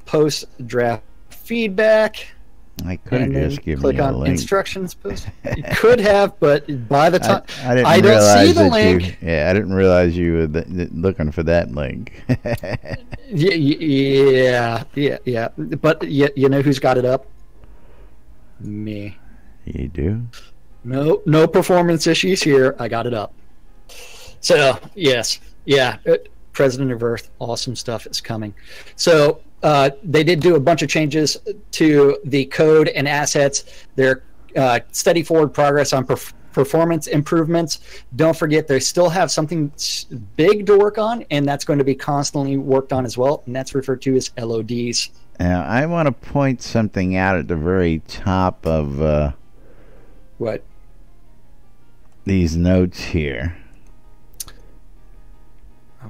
Speaker 2: post draft feedback.
Speaker 1: I could have just given
Speaker 2: click
Speaker 1: you a
Speaker 2: on
Speaker 1: link.
Speaker 2: instructions post. You could have, but by the time
Speaker 1: I
Speaker 2: don't see the link.
Speaker 1: I didn't realize you were looking for that link.
Speaker 2: Yeah. But you know who's got it up? Me.
Speaker 1: You do?
Speaker 2: No performance issues here. I got it up. So yes, yeah. President of Earth, awesome stuff is coming. So they did do a bunch of changes to the code and assets. They're steady forward progress on performance improvements. Don't forget, they still have something big to work on, and that's going to be constantly worked on as well, and that's referred to as LODs.
Speaker 1: Now, I want to point something out at the very top of
Speaker 2: What?
Speaker 1: these notes here.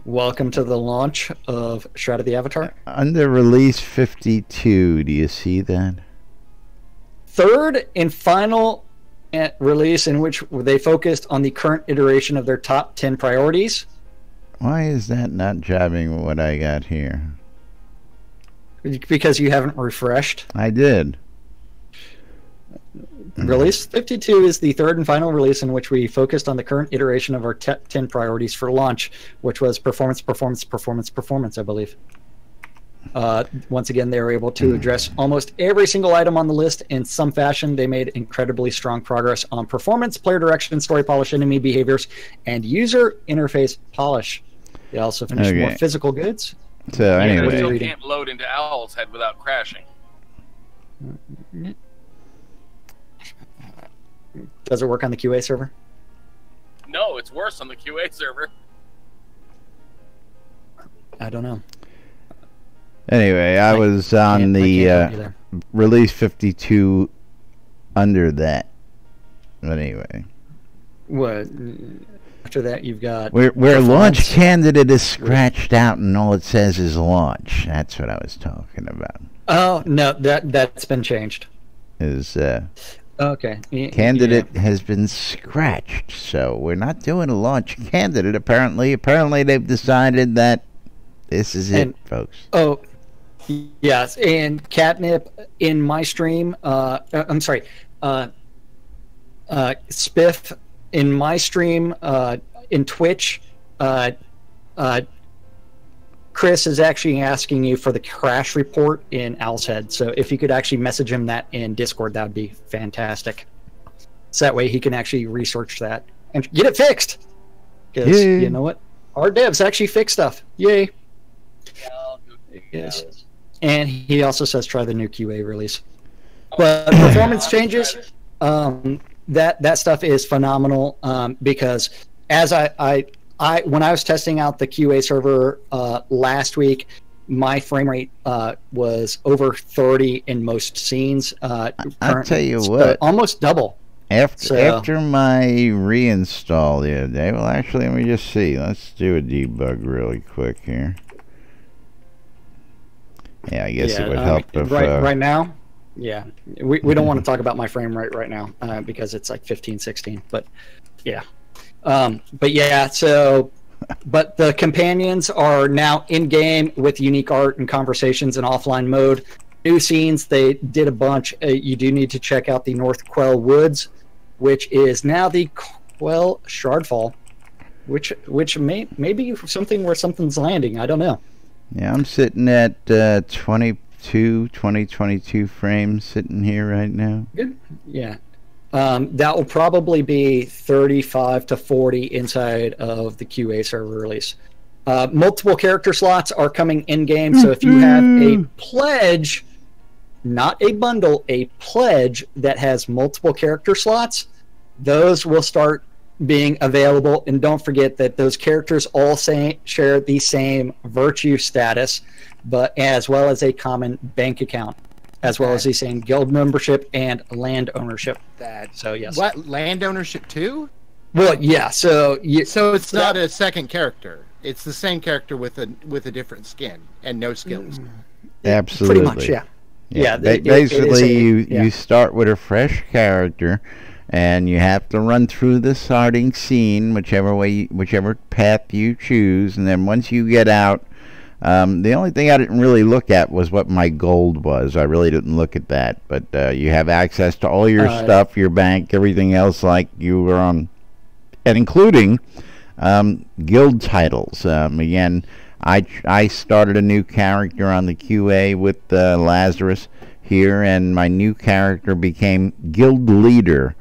Speaker 2: Welcome to the launch of Shroud of the Avatar.
Speaker 1: Under release 52, do you see that?
Speaker 2: Third and final release in which they focused on the current iteration of their top 10 priorities.
Speaker 1: Why is that not jiving with what I got here?
Speaker 2: Because you haven't refreshed.
Speaker 1: I did.
Speaker 2: Release 52 is the third and final release in which we focused on the current iteration of our 10 priorities for launch, which was performance, I believe. Once again, they were able to address almost every single item on the list in some fashion. They made incredibly strong progress on performance, player direction, story polish, enemy behaviors, and user interface polish. They also finished more physical goods.
Speaker 1: So anyway,
Speaker 6: it still can't load into Owl's Head without crashing.
Speaker 2: Does it work on the QA server?
Speaker 6: No, it's worse on the QA server.
Speaker 2: I don't know.
Speaker 1: Anyway, I was on the release 52 under that. But anyway.
Speaker 2: What? After that, you've got...
Speaker 1: Where launch candidate is scratched out and all it says is launch. That's what I was talking about.
Speaker 2: Oh, no, that's been changed. Okay.
Speaker 1: Candidate has been scratched, so we're not doing a launch candidate. Apparently they've decided that this is it, folks.
Speaker 2: Oh, yes, and Catnip in my stream. I'm sorry, Spiff in my stream in Twitch. Chris is actually asking you for the crash report in Owl's Head. So if you could actually message him that in Discord, that would be fantastic. So that way he can actually research that and get it fixed. Because you know what? Our devs actually fix stuff. Yay. Yes. And he also says try the new QA release. But performance changes, that stuff is phenomenal because as when I was testing out the QA server last week, my frame rate was over 30 in most scenes.
Speaker 1: I'll tell you what,
Speaker 2: almost double.
Speaker 1: After my reinstall the other day, well, actually, let me just see. Let's do a debug really quick here. Yeah, I guess it would help if
Speaker 2: right now. Yeah, we don't want to talk about my frame rate right now because it's like 15, 16. But yeah. But yeah, but the companions are now in game with unique art and conversations in offline mode. New scenes, they did a bunch. You do need to check out the North Quell Woods, which is now the Quell Shroudfall, which may be something where something's landing. I don't know.
Speaker 1: Yeah, I'm sitting at 2022 frames sitting here right now.
Speaker 2: Good. Yeah. That will probably be 35 to 40 inside of the QA server release. Multiple character slots are coming in-game, so if you have a pledge, not a bundle, a pledge that has multiple character slots, those will start being available. And don't forget that those characters all share the same virtue status, but as well as a common bank account. as well as he's saying guild membership and land ownership.
Speaker 7: That
Speaker 2: So yes.
Speaker 7: What, land ownership too?
Speaker 2: Well, yeah. So
Speaker 7: it's not a second character. It's the same character with a different skin and no skills.
Speaker 1: Absolutely.
Speaker 2: Pretty much, yeah. Yeah.
Speaker 1: Basically,
Speaker 2: you
Speaker 1: you start with a fresh character, and you have to run through the starting scene, whichever path you choose, and then once you get out, the only thing I didn't really look at was what my gold was. I really didn't look at that, but you have access to all your stuff, your bank, everything else like you were on, and including guild titles. Again, I started a new character on the QA with Lazarus here, and my new character became guild leader.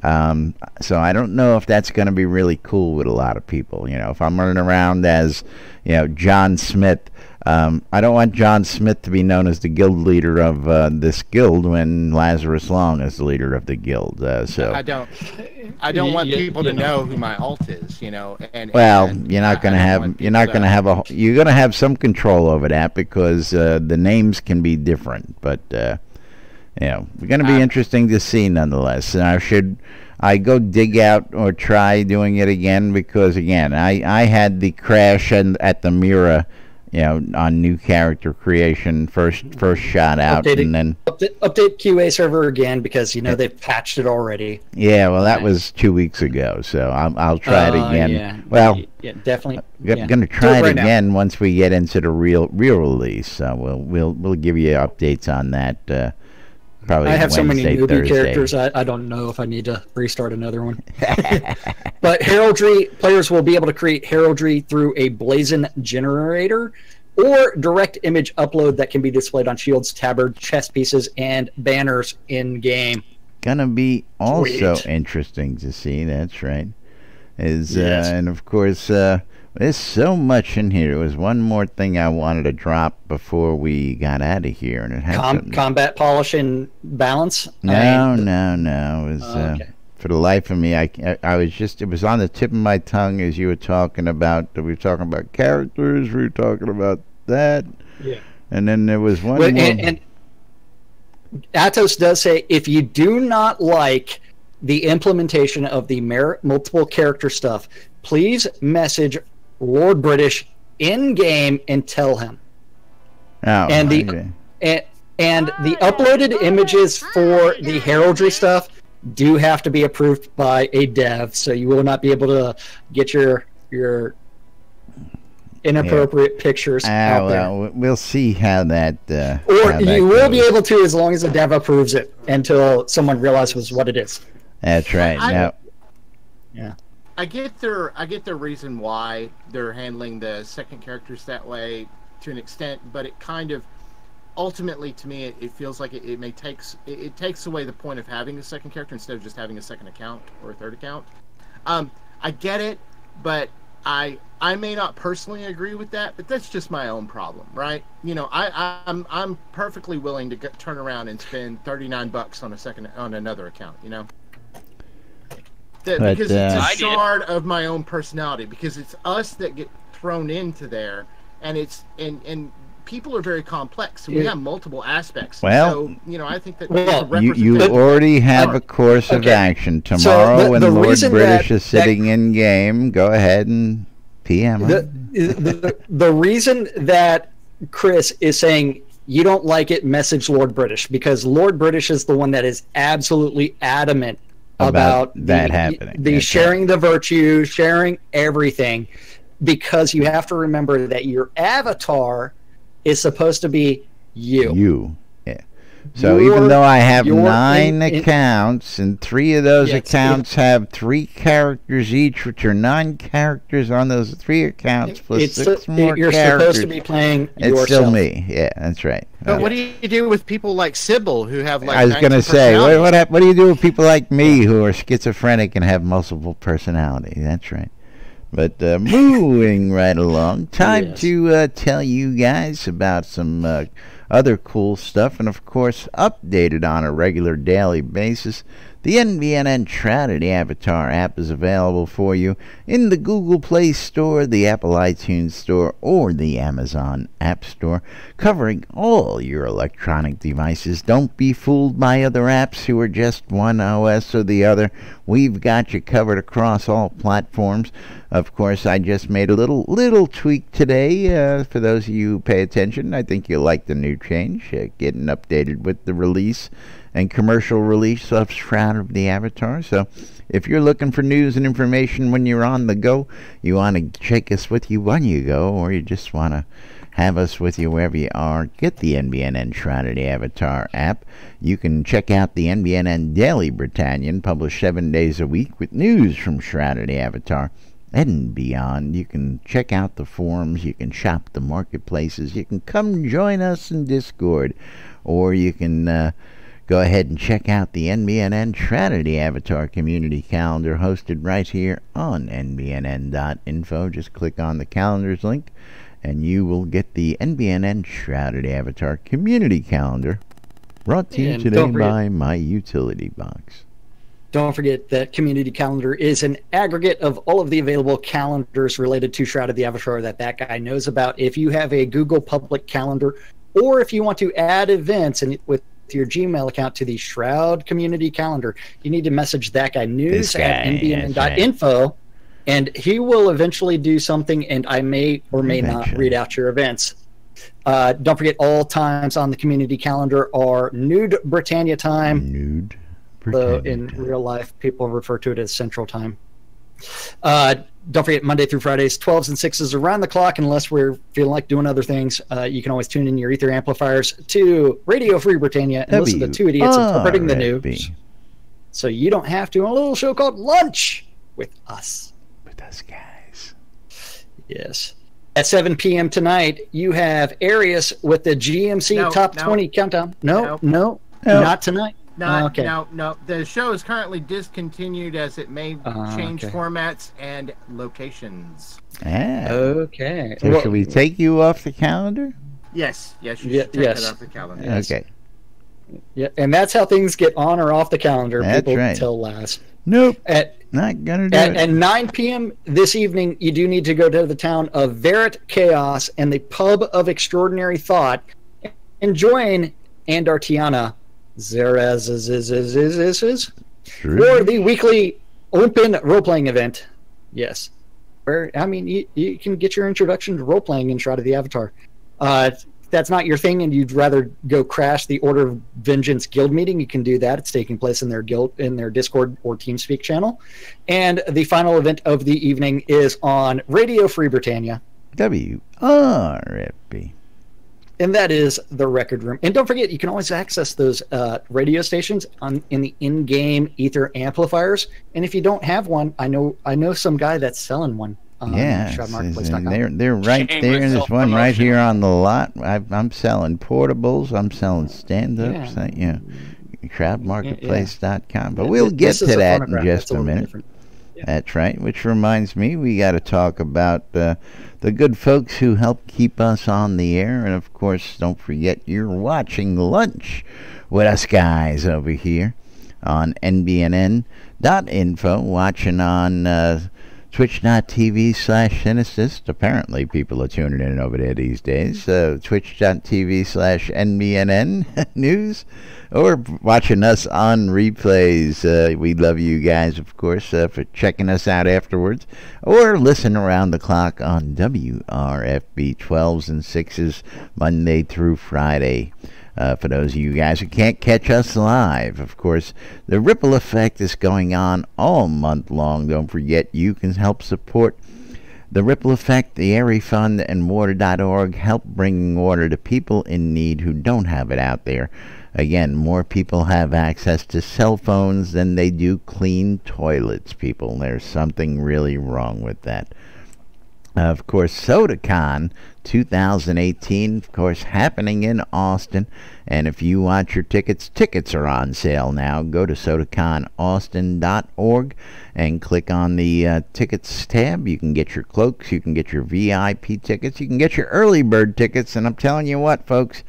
Speaker 1: So I don't know if that's going to be really cool with a lot of people. You know, if I'm running around as, John Smith, I don't want John Smith to be known as the guild leader of this guild when Lazarus Long is the leader of the guild. So
Speaker 7: I don't want people to know who my alt is. You're
Speaker 1: not going to have some control over that because the names can be different, but we're going to be interesting to see nonetheless. And should I go dig out or try doing it again? Because again, I had the crash at the Mira, on new character creation first shot out, and then
Speaker 2: update QA server again because they've patched it already.
Speaker 1: Yeah, well, that was 2 weeks ago, so I'll try it again.
Speaker 2: Yeah.
Speaker 1: Well,
Speaker 2: yeah, definitely.
Speaker 1: I'm gonna try it again once we get into the real release. So we'll give you updates on that. Probably
Speaker 2: I have
Speaker 1: Wednesday,
Speaker 2: so many newbie
Speaker 1: Thursday.
Speaker 2: characters, I don't know if I need to restart another one. But heraldry, players will be able to create heraldry through a blazon generator or direct image upload that can be displayed on shields, tabard, chest pieces, and banners in-game.
Speaker 1: Gonna be also interesting to see, that's right. And of course, there's so much in here. There was one more thing I wanted to drop before we got out of here, and it had
Speaker 2: combat polish and balance.
Speaker 1: No. It was for the life of me. I was just. It was on the tip of my tongue as you were talking about. We were talking about characters. We were talking about that.
Speaker 2: Yeah.
Speaker 1: And then there was one more.
Speaker 2: And Atos does say if you do not like the implementation of the multiple character stuff, please message Lord British in game and tell him. And the uploaded images for the heraldry stuff do have to be approved by a dev, so you will not be able to get your inappropriate pictures out there.
Speaker 1: We'll see how that.
Speaker 2: You will be able to as long as the dev approves it until someone realizes what it is.
Speaker 1: That's right.
Speaker 2: Yeah.
Speaker 7: I get their reason why they're handling the second characters that way to an extent, but it kind of ultimately to me it feels like it takes away the point of having a second character instead of just having a second account or a third account. I get it, but I may not personally agree with that, but that's just my own problem, right? I'm perfectly willing to turn around and spend $39 on another account, because it's a shard of my own personality, because it's us that get thrown into there, and and people are very complex, so we have multiple aspects.
Speaker 1: Well,
Speaker 7: so, I think that
Speaker 1: you already have a course of action tomorrow when Lord British is sitting in game. Go ahead and PM.
Speaker 2: The reason that Chris is saying you don't like it, message Lord British, because Lord British is the one that is absolutely adamant about
Speaker 1: that happening.
Speaker 2: That's sharing the virtue, sharing everything, because you have to remember that your avatar is supposed to be you. Yeah.
Speaker 1: So even though I have 9 accounts, and 3 of those accounts have 3 characters each, which are 9 characters on those 3 accounts plus 6 more
Speaker 2: you're
Speaker 1: characters.
Speaker 2: Supposed to be playing
Speaker 1: it's
Speaker 2: yourself.
Speaker 1: Still me. Yeah, that's right.
Speaker 7: But what do you do with people like Sybil who have like?
Speaker 1: I was going to say, what do you do with people like me who are schizophrenic and have multiple personality? That's right. But moving right along, time to tell you guys about some other cool stuff, and of course updated on a regular daily basis. The NBNN Shroud the Avatar app is available for you in the Google Play Store, the Apple iTunes Store, or the Amazon App Store, covering all your electronic devices. Don't be fooled by other apps who are just one OS or the other. We've got you covered across all platforms. Of course, I just made a little tweak today. For those of you who pay attention, I think you'll like the new change, getting updated with the release and commercial release of Shroud of the Avatar. So if you're looking for news and information when you're on the go, you want to take us with you when you go, or you just want to have us with you wherever you are, get the NBNN Shroud of the Avatar app. You can check out the NBNN Daily Britannian, published 7 days a week, with news from Shroud of the Avatar and beyond. You can check out the forums, you can shop the marketplaces, you can come join us in Discord, or you can go ahead and check out the NBNN Shroud of the Avatar community calendar, hosted right here on NBNN.info. Just click on the calendars link and you will get the NBNN Shroud of the Avatar community calendar, brought to you today by my utility box.
Speaker 2: Don't forget that community calendar is an aggregate of all of the available calendars related to Shroud of the Avatar that guy knows about. If you have a Google public calendar, or if you want to add events and with your Gmail account to the Shroud community calendar, you need to message that guy news at nbnn.info, and he will eventually do something, and I may or may not read out your events. Don't forget, all times on the community calendar are Nude Britannia time.
Speaker 1: Nude
Speaker 2: Britannia in time. Real life, people refer to it as Central Time. Don't forget, Monday through Fridays, 12s and 6s around the clock, unless we're feeling like doing other things. You can always tune in your ether amplifiers to Radio Free Britannia and listen to two idiots interpreting the news. So you don't have to, on a little show called Lunch with Us.
Speaker 1: With us guys.
Speaker 2: Yes. At 7 p.m. tonight, you have Arius with the GMC Top 20 Countdown. No, not tonight.
Speaker 7: No. The show is currently discontinued as it may change formats and locations.
Speaker 2: Okay.
Speaker 1: So should we take you off the calendar?
Speaker 7: Yes, you should take it off the calendar.
Speaker 1: Okay.
Speaker 2: Yeah, and that's how things get on or off the calendar.
Speaker 1: That's
Speaker 2: People
Speaker 1: right.
Speaker 2: tell last.
Speaker 1: Nope. Not gonna do it.
Speaker 2: At 9 p.m. this evening, you do need to go to the town of Verret Chaos and the Pub of Extraordinary Thought and join Andartiana Zeraz for the weekly open role-playing event. Yes. Where, I mean, you can get your introduction to role-playing in Shroud of the Avatar. If that's not your thing and you'd rather go crash the Order of Vengeance guild meeting, you can do that. It's taking place in their guild, in their Discord or TeamSpeak channel. And the final event of the evening is on Radio Free Britannia.
Speaker 1: WRFB.
Speaker 2: And that is the Record Room. And don't forget, you can always access those radio stations in the in-game ether amplifiers. And if you don't have one, I know some guy that's selling one.
Speaker 1: And they're right there. There's one right here on the lot. I'm selling portables. I'm selling stand-ups. Shroudmarketplace.com. But we'll get to that in just a minute. That's right. Which reminds me, we got to talk about the good folks who help keep us on the air. And, of course, don't forget you're watching Lunch with us guys over here on NBNN.info, watching on Twitch.tv/Cynicist. Apparently, people are tuning in over there these days. Twitch.tv/NBNN News, or watching us on replays. We love you guys, of course, for checking us out afterwards, or listen around the clock on WRFB 12s and 6s, Monday through Friday. For those of you guys who can't catch us live, of course, the ripple effect is going on all month long. Don't forget, you can help support the Ripple Effect, the Airy Fund, and Water.org. Help bringing water to people in need who don't have it out there. Again, more people have access to cell phones than they do clean toilets, people. There's something really wrong with that. Of course, SodaCon 2018, of course, happening in Austin. And if you want your tickets are on sale now. Go to SodaConAustin.org and click on the tickets tab. You can get your cloaks, you can get your VIP tickets, you can get your early bird tickets. And I'm telling you what, folks,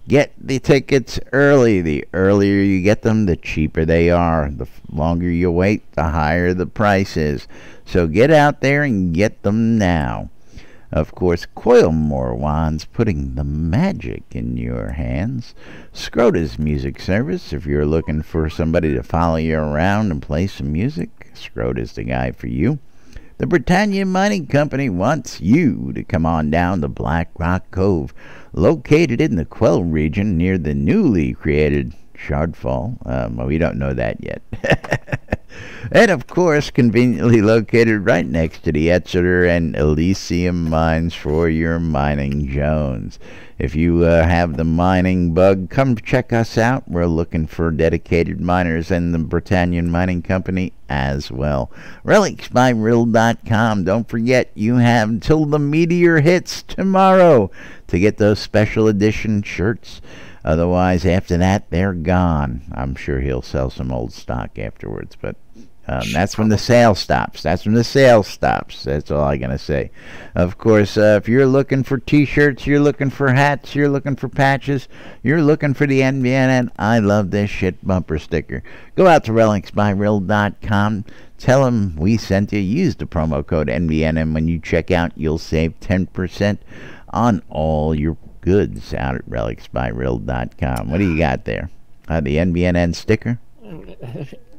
Speaker 1: Get the tickets early. The earlier you get them, the cheaper they are. The longer you wait, the higher the price is. So get out there and get them now. Of course, coil more wands, putting the magic in your hands. Shroud's music service. If you're looking for somebody to follow you around and play some music, Shroud is the guy for you. The Britannia Mining Company wants you to come on down to Black Rock Cove, located in the Quell region near the newly created Shroudfall. Well, we don't know that yet. And, of course, conveniently located right next to the Exeter and Elysium mines for your mining zones. If you have the mining bug, come check us out. We're looking for dedicated miners and the Britannia Mining Company as well. RelicsByRill.com. Don't forget, you have until the meteor hits tomorrow to get those special edition shirts. Otherwise, after that, they're gone. I'm sure he'll sell some old stock afterwards, but that's when the sale stops. That's when the sale stops. That's all I'm going to say. Of course, if you're looking for T-shirts, you're looking for hats, you're looking for patches, you're looking for the NBNN I Love This Shit bumper sticker, go out to RelicsByRill.com. Tell them we sent you. Use the promo code NBNN when you check out. You'll save 10% on all your goods out at RelicsByRill.com. What do you got there? The NBNN sticker?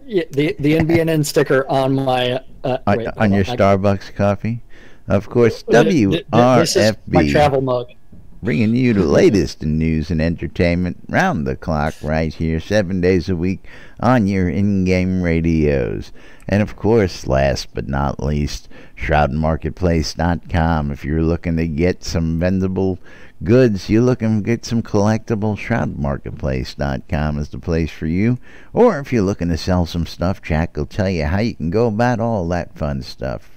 Speaker 2: Yeah, the NBNN sticker on my
Speaker 1: on your Starbucks coffee. Of course,
Speaker 2: This is my travel mug.
Speaker 1: Bringing you the latest in news and entertainment round the clock right here, 7 days a week on your in-game radios. And of course, last but not least, ShroudMarketplace.com. If you're looking to get some vendable goods, you're looking to get some collectible, ShroudMarketplace.com is the place for you. Or if you're looking to sell some stuff, Jack will tell you how you can go about all that fun stuff.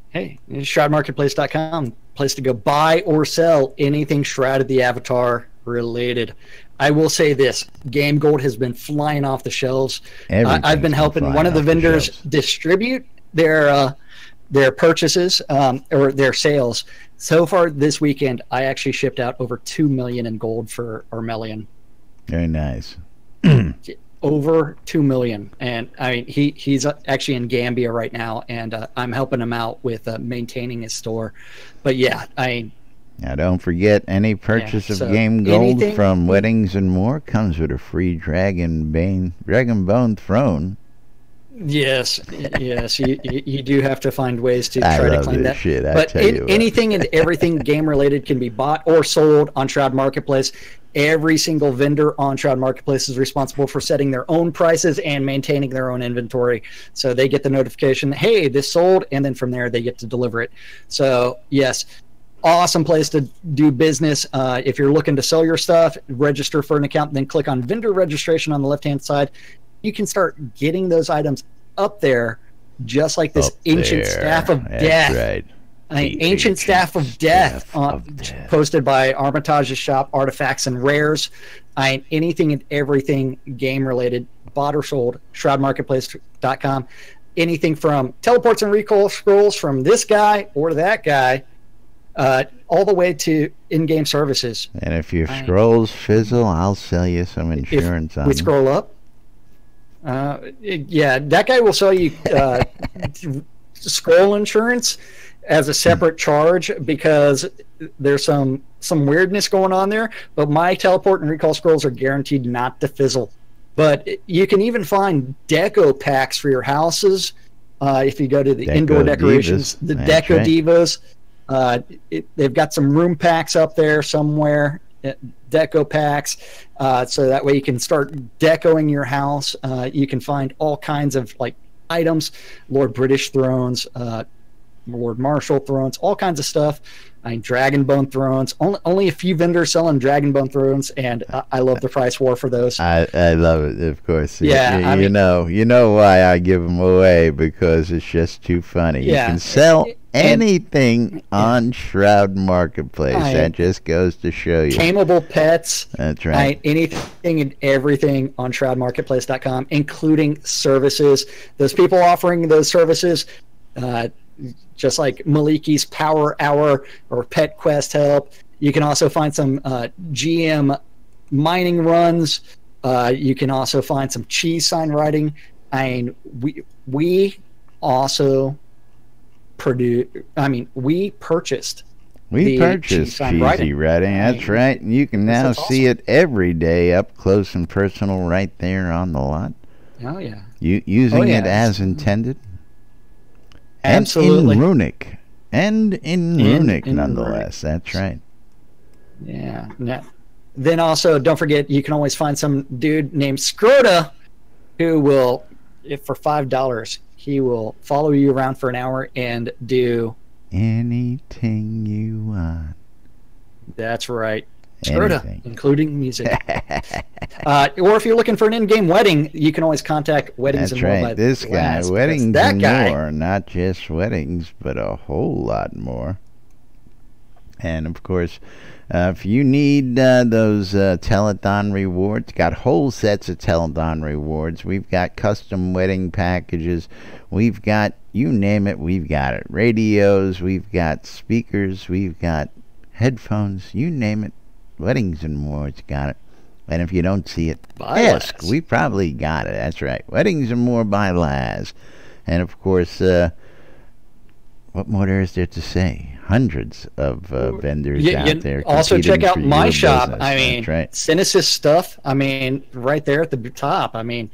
Speaker 2: Hey, ShroudMarketplace.com, place to go buy or sell anything Shroud of the Avatar related. I will say this, Game Gold has been flying off the shelves. I've been helping one of the vendors distribute their purchases or their sales. So far this weekend, I actually shipped out over 2 million in gold for Armelian.
Speaker 1: Very nice.
Speaker 2: Over 2 million, and I mean he's actually in Gambia right now, and I'm helping him out with maintaining his store. But yeah,
Speaker 1: now don't forget, any purchase of Game Gold from Weddings and More comes with a free Dragon Bone throne.
Speaker 2: Yes, you do have to find ways to try to claim that.
Speaker 1: Shit,
Speaker 2: but anything and everything game related can be bought or sold on Shroud Marketplace. Every single vendor on Shroud Marketplace is responsible for setting their own prices and maintaining their own inventory. So they get the notification, hey, this sold, and then from there they get to deliver it. So yes, awesome place to do business. If you're looking to sell your stuff, register for an account, then click on vendor registration on the left-hand side. You can start getting those items up there, just like this ancient staff of death.
Speaker 1: Right.
Speaker 2: Ancient Staff of Death, posted by Armitage's shop, Artifacts and Rares. Anything and everything game related, bought or sold, ShroudMarketplace.com. Anything from teleports and recall scrolls from this guy or that guy, all the way to in-game services.
Speaker 1: And if your scrolls fizzle, I'll sell you some insurance on them.
Speaker 2: We scroll up. Yeah, that guy will sell you scroll insurance as a separate charge because there's some weirdness going on there, but my teleport and recall scrolls are guaranteed not to fizzle. But you can even find deco packs for your houses if you go to the indoor decorations, the Deco Divas. They've got some room packs up there somewhere, deco packs, so that way you can start decoing your house. You can find all kinds of like items, Lord British thrones, Lord Marshall thrones, all kinds of stuff. Dragon Bone thrones. Only a few vendors selling Dragon Bone thrones, and I love the price war for those.
Speaker 1: I love it, of course.
Speaker 2: Yeah,
Speaker 1: you know why I give them away, because it's just too funny.
Speaker 2: Yeah,
Speaker 1: you can sell anything on Shroud Marketplace. That just goes to show you.
Speaker 2: Tameable pets.
Speaker 1: That's right.
Speaker 2: Anything and everything on ShroudMarketplace.com, including services. Those people offering those services, just like Maliki's Power Hour or Pet Quest Help. You can also find some GM mining runs. You can also find some cheese sign writing. I mean, we also we purchased.
Speaker 1: We purchased cheesy writing. That's right. And you can now see it every day up close and personal right there on the lot.
Speaker 2: Oh, yeah.
Speaker 1: Using it as intended.
Speaker 2: Absolutely.
Speaker 1: And in runic, nonetheless. That's right.
Speaker 2: Yeah. Then also, don't forget, you can always find some dude named Scroda who will, if for $5, he will follow you around for an hour and do
Speaker 1: anything you want.
Speaker 2: That's right. Scroda, including music. Or if you're looking for an in-game wedding, you can always contact Weddings and More.
Speaker 1: That's right. This guy, Weddings and More, not just weddings, but a whole lot more. And of course, if you need those Telethon rewards, got whole sets of Telethon rewards. We've got custom wedding packages. We've got, you name it, we've got it. Radios, we've got speakers, we've got headphones, you name it. Weddings and More, it's got it. And if you don't see it, ask. We probably got it. That's right. Weddings and More by Laz. And of course, what more is there to say? Hundreds of vendors out there.
Speaker 2: Also, check out my shop.
Speaker 1: Business.
Speaker 2: I mean,
Speaker 1: right.
Speaker 2: Synesys stuff. I mean, right there at the top. I mean,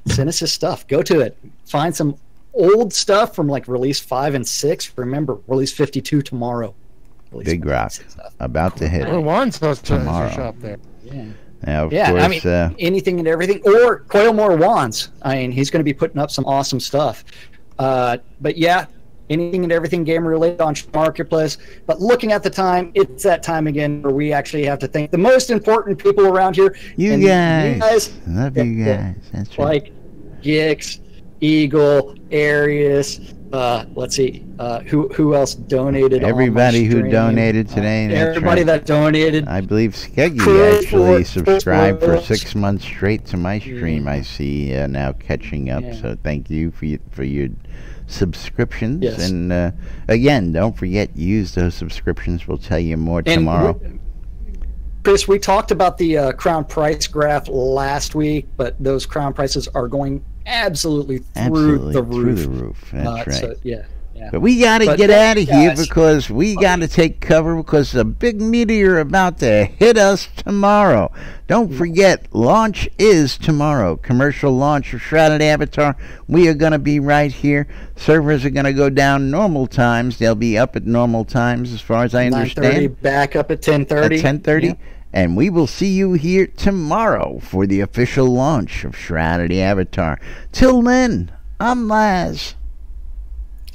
Speaker 2: Synesys stuff. Go to it. Find some old stuff from like release 5 and 6. Remember, release 52 tomorrow.
Speaker 1: Big Rock. About to hit.
Speaker 7: One's
Speaker 1: tomorrow.
Speaker 7: Shop there.
Speaker 2: Yeah.
Speaker 1: Now, of course,
Speaker 2: I mean, anything and everything. Or Coilmore Wands. I mean, he's going to be putting up some awesome stuff. But yeah, anything and everything game related on Marketplace. But looking at the time, it's that time again where we actually have to thank the most important people around here.
Speaker 1: You guys. Love you guys. That's right.
Speaker 2: Like Gix, Eagle, Arius. Let's see. Who else donated?
Speaker 1: Everybody who donated today.
Speaker 2: Everybody that donated.
Speaker 1: I believe Skeggy actually subscribed for 6 months straight to my stream. I see now catching up. Yeah. So thank you for your subscriptions.
Speaker 2: Yes.
Speaker 1: And again, don't forget, use those subscriptions. We'll tell you more tomorrow.
Speaker 2: Chris, we talked about the crown price graph last week, but those crown prices are going absolutely through the roof.
Speaker 1: That's right.
Speaker 2: So, yeah.
Speaker 1: But we got to get out of here because we got to take cover because a big meteor about to hit us tomorrow. Don't forget, launch is tomorrow. Commercial launch of Shrouded Avatar. We are going to be right here. Servers are going to go down normal times. They'll be up at normal times as far as I understand.
Speaker 2: 9:30, back up at 10:30.
Speaker 1: At 10:30. Yeah. And we will see you here tomorrow for the official launch of Shrouded Avatar. Till then, I'm Laz.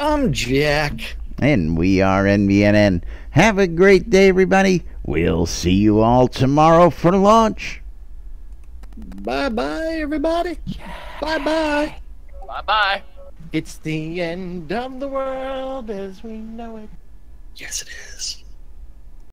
Speaker 2: I'm Jack.
Speaker 1: And we are NBNN. Have a great day, everybody. We'll see you all tomorrow for launch.
Speaker 2: Bye-bye, everybody. Bye-bye.
Speaker 6: Bye-bye.
Speaker 7: It's the end of the world as we know it.
Speaker 2: Yes, it is.